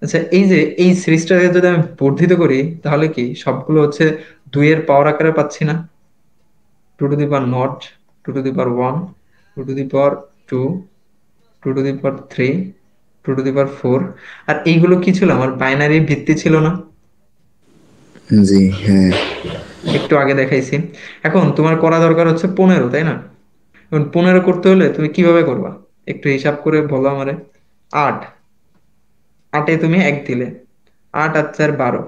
আচ্ছা, এই যে এই সিরিজটাকে যদি আমি বর্ধিত করি, তাহলে কি সবগুলো হচ্ছে 2-এর পাওয়ার আকারে পাচ্ছি না? 2 to the power naught, 2 to the power 1, 2 to the power 2, 2 to the power 3, 2 to the power 4। আর এইগুলো কি ছিল? আমার বাইনারি ভিত্তি ছিল না? জি হ্যাঁ। একটু আগে দেখাইছি। এখন তোমার করা দরকার হচ্ছে 15, তাই না? এখন 15 করতে হলে তুমি কিভাবে করবা? একটু হিসাব করে বলো আমারে। 8। 8-এ তুমি 1 দিলে, 8 আর 4 12,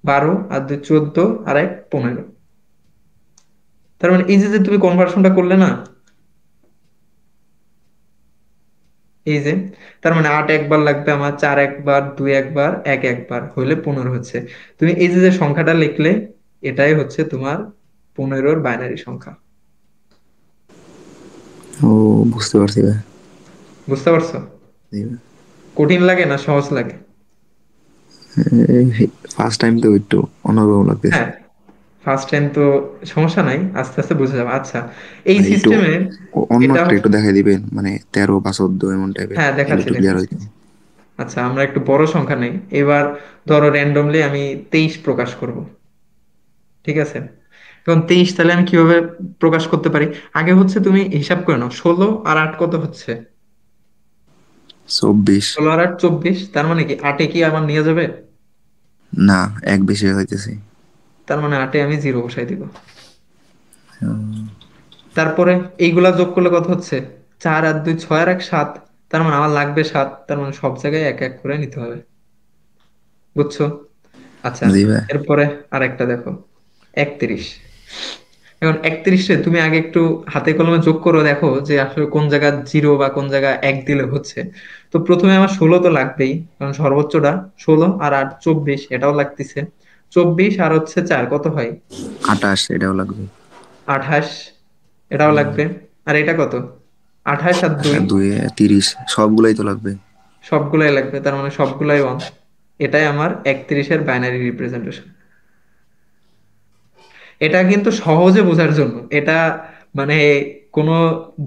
12 আর 2 14, আর 1 15। তার মানে এই যে যে তুমি কনভার্সনটা করলে না, এই যে, তার মানে 8 একবার লাগবে আমার, 4 একবার, 2 একবার, 1 একবার হইলে 15 হচ্ছে। তুমি এই যে যে সংখ্যাটা লিখলে, এটাই হচ্ছে তোমার 15-র বাইনারি সংখ্যা। ও, বুঝতে পারছি ভাই। বুঝতে পারছো? জি ভাই। কঠিন লাগে না সহজ লাগে? ফার্স্ট টাইম তো একটু অন্যরকম লাগতেছে। হ্যাঁ, ফার্স্ট টাইম তো সমস্যা নাই, আস্তে আস্তে বুঝে যাবে। আচ্ছা, এই ভাই একটু সিস্টেমে অন্য এটা, একটা একটু দেখাই দিবেন, মানে 13 বা 14 এমন টাইপের, হ্যাঁ তাহলে দেখাচ্ছি একটু ক্লিয়ার দেখাচ্ছি। হইতো। আচ্ছা, আমরা একটু বড় সংখ্যা নেই এবার। ধরো র্যান্ডমলি আমি 23 প্রকাশ করব। ঠিক আছে? এখন 23 তাহলে আমি কিভাবে প্রকাশ করতে পারি? আগে হচ্ছে তুমি হিসাব করে নাও, 16 আর 8 কত হচ্ছে? 24। 16 আর 8 24। তার মানে কি 8-এ কি আমার নিয়ে যাবে? না, এক বেশি হইতেছে। তার মানে 8-এ আমি 0 বসাই দিব। তারপরে এইগুলা যোগ করলে কত হচ্ছে? 4 আর 2 6 আর 1 7। তার মানে আমার লাগবে 7। তার মানে সব জায়গায় এক এক করে নিতে হবে। বুঝছো? আচ্ছা, জি ভাই। এরপরে আরেকটা দেখো, 31। এখন 31-এ তুমি আগে একটু হাতে কলমে যোগ করো, দেখো যে আসলে কোন জায়গা জিরো বা কোন জায়গা এক দিলে হচ্ছে। তো প্রথমে আমার 16 তো লাগবেই, কারণ সর্বোচ্চটা 16, আর 8 24, এটাও লাগতেছে। 24 আর হচ্ছে 4 কত হয়? 28 এটাও লাগবে। 28, এটাও লাগবে। আর এটা কত? 28 আর 2, আর দুই 30, সবগুলাই তো লাগবে। সবগুলাই লাগবে, তার মানে সবগুলাই 1। এটাই আমার 31-এর বাইনারি রিপ্রেজেন্টেশন। এটা কিন্তু সহজে বোঝার জন্য, এটা মানে কোনো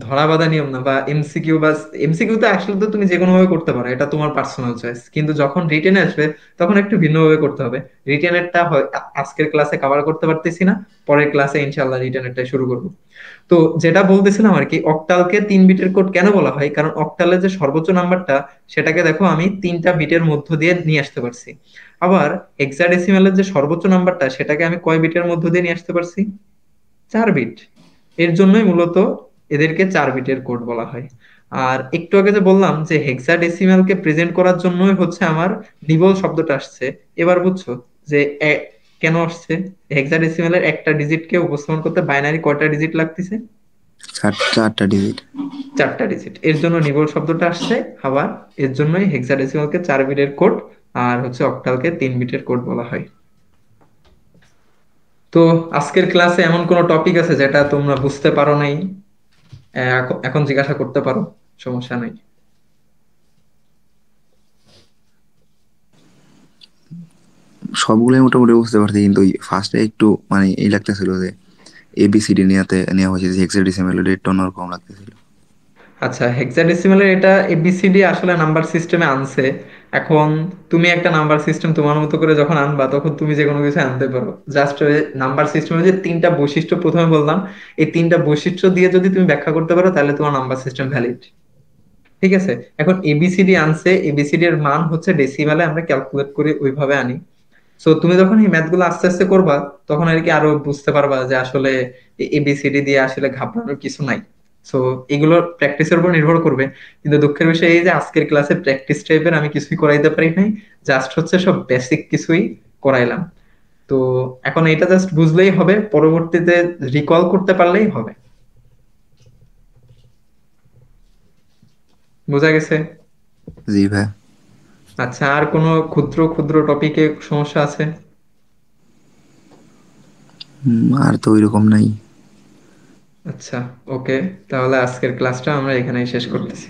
ধরা বাঁধা নিয়ম না বা এমসিকিউ, বা এমসিকিউ তো আসলে তো তুমি যে কোনো ভাবে করতে পারো, এটা তোমার পার্সোনাল চয়েস, কিন্তু যখন রিটেনে আসবে তখন একটু ভিন্নভাবে করতে হবে। রিটেনেরটা হয় আজকের ক্লাসে কভার করতে পারতেছি না, পরের ক্লাসে ইনশাল্লাহ রিটেনেরটা শুরু করবো। তো যেটা বলতেছিলাম আর কি, অক্টালকে 3 বিটের কোড কেন বলা হয়, কারণ অক্টালের যে সর্বোচ্চ নাম্বারটা, সেটাকে দেখো আমি 3টা বিটের মধ্য দিয়ে নিয়ে আসতে পারছি। আবার হেক্সাডেসিমালের যে সর্বোচ্চ নাম্বারটা, সেটাকে আমি কয় বিটের মধ্য দিয়ে নিয়ে আসতে পারছি? 4 বিট। এর জন্যই মূলত এদেরকে 4 বিটের কোড বলা হয়। আর একটু আগে যে বললাম যে হেক্সাডেসিমালকে প্রেজেন্ট করার জন্যই হচ্ছে আমার নিবল শব্দটা আসছে। এবার বুঝছো যে কেন আসছে? হেক্সাডেসিমালের একটা ডিজিটকে উপস্থাপন করতে বাইনারি কয়টা ডিজিট লাগতেছে? 4টা ডিজিট। 4টা ডিজিট, এর জন্য নিবল শব্দটা আসছে। আবার এর জন্যই হেক্সাডেসিমালকে 4 বিটের কোড, আর হচ্ছে অক্টালকে 3 বিটের কোড বলা হয়। তো আজকের ক্লাসে এমন কোন টপিক আছে যেটা তোমরা বুঝতে পারো নাই? এখন জিজ্ঞাসা করতে পারো, সমস্যা নাই। সবগুলোই মোটামুটি বুঝতে পারছি, কিন্তু ওই ফার্স্টে একটু মানে এই লাগতেছিল যে এবিসিডি নেওয়া হয়েছে, যে হেক্সাডেসিমাল রেটটা অন্যরকম লাগতেছিল। আচ্ছা, হেক্সাডেসিমালের এটা এবিসিডি আসলে নাম্বার সিস্টেমে আনছে। এখন তুমি একটা নাম্বার সিস্টেম তোমার মতো করে যখন আনবা, তখন তুমি যে কোনো কিছু আনতে পারো। জাস্ট নাম্বার সিস্টেমে যে 3টা বৈশিষ্ট্য প্রথমে বললাম, এই 3টা বৈশিষ্ট্য দিয়ে যদি তুমি ব্যাখ্যা করতে পারো, তাহলে তোমার নাম্বার সিস্টেম ভ্যালিড। ঠিক আছে। এখন এবিসিডি আনছে, এবিসিডি এর মান হচ্ছে ডেসিমালে আমরা ক্যালকুলেট করে ওইভাবে আনি। সো তুমি যখন এই ম্যাথ গুলো আস্তে আস্তে করবা, তখন আর কি আরো বুঝতে পারবা যে আসলে এবিসিডি দিয়ে আসলে ঘাবড়ানোর কিছু নাই। সো এগুলো প্র্যাকটিসের উপর নির্ভর করবে। কিন্তু দুঃখের বিষয় এই যে আজকের ক্লাসে প্র্যাকটিস টাইপের আমি কিছুই করাইতে পারি নাই, জাস্ট হচ্ছে সব বেসিক কিছুই করাইলাম। তো এখন এটা জাস্ট বুঝলেই হবে, পরবর্তীতে রিকল করতে পারলেই হবে। বোঝা গেছে? জি ভাই। আচ্ছা, আর কোনো ক্ষুদ্র ক্ষুদ্র টপিকে সমস্যা আছে? আর তো ওইরকম নাই। আচ্ছা, ওকে, তাহলে আজকের ক্লাসটা আমরা এখানেই শেষ করতেছি।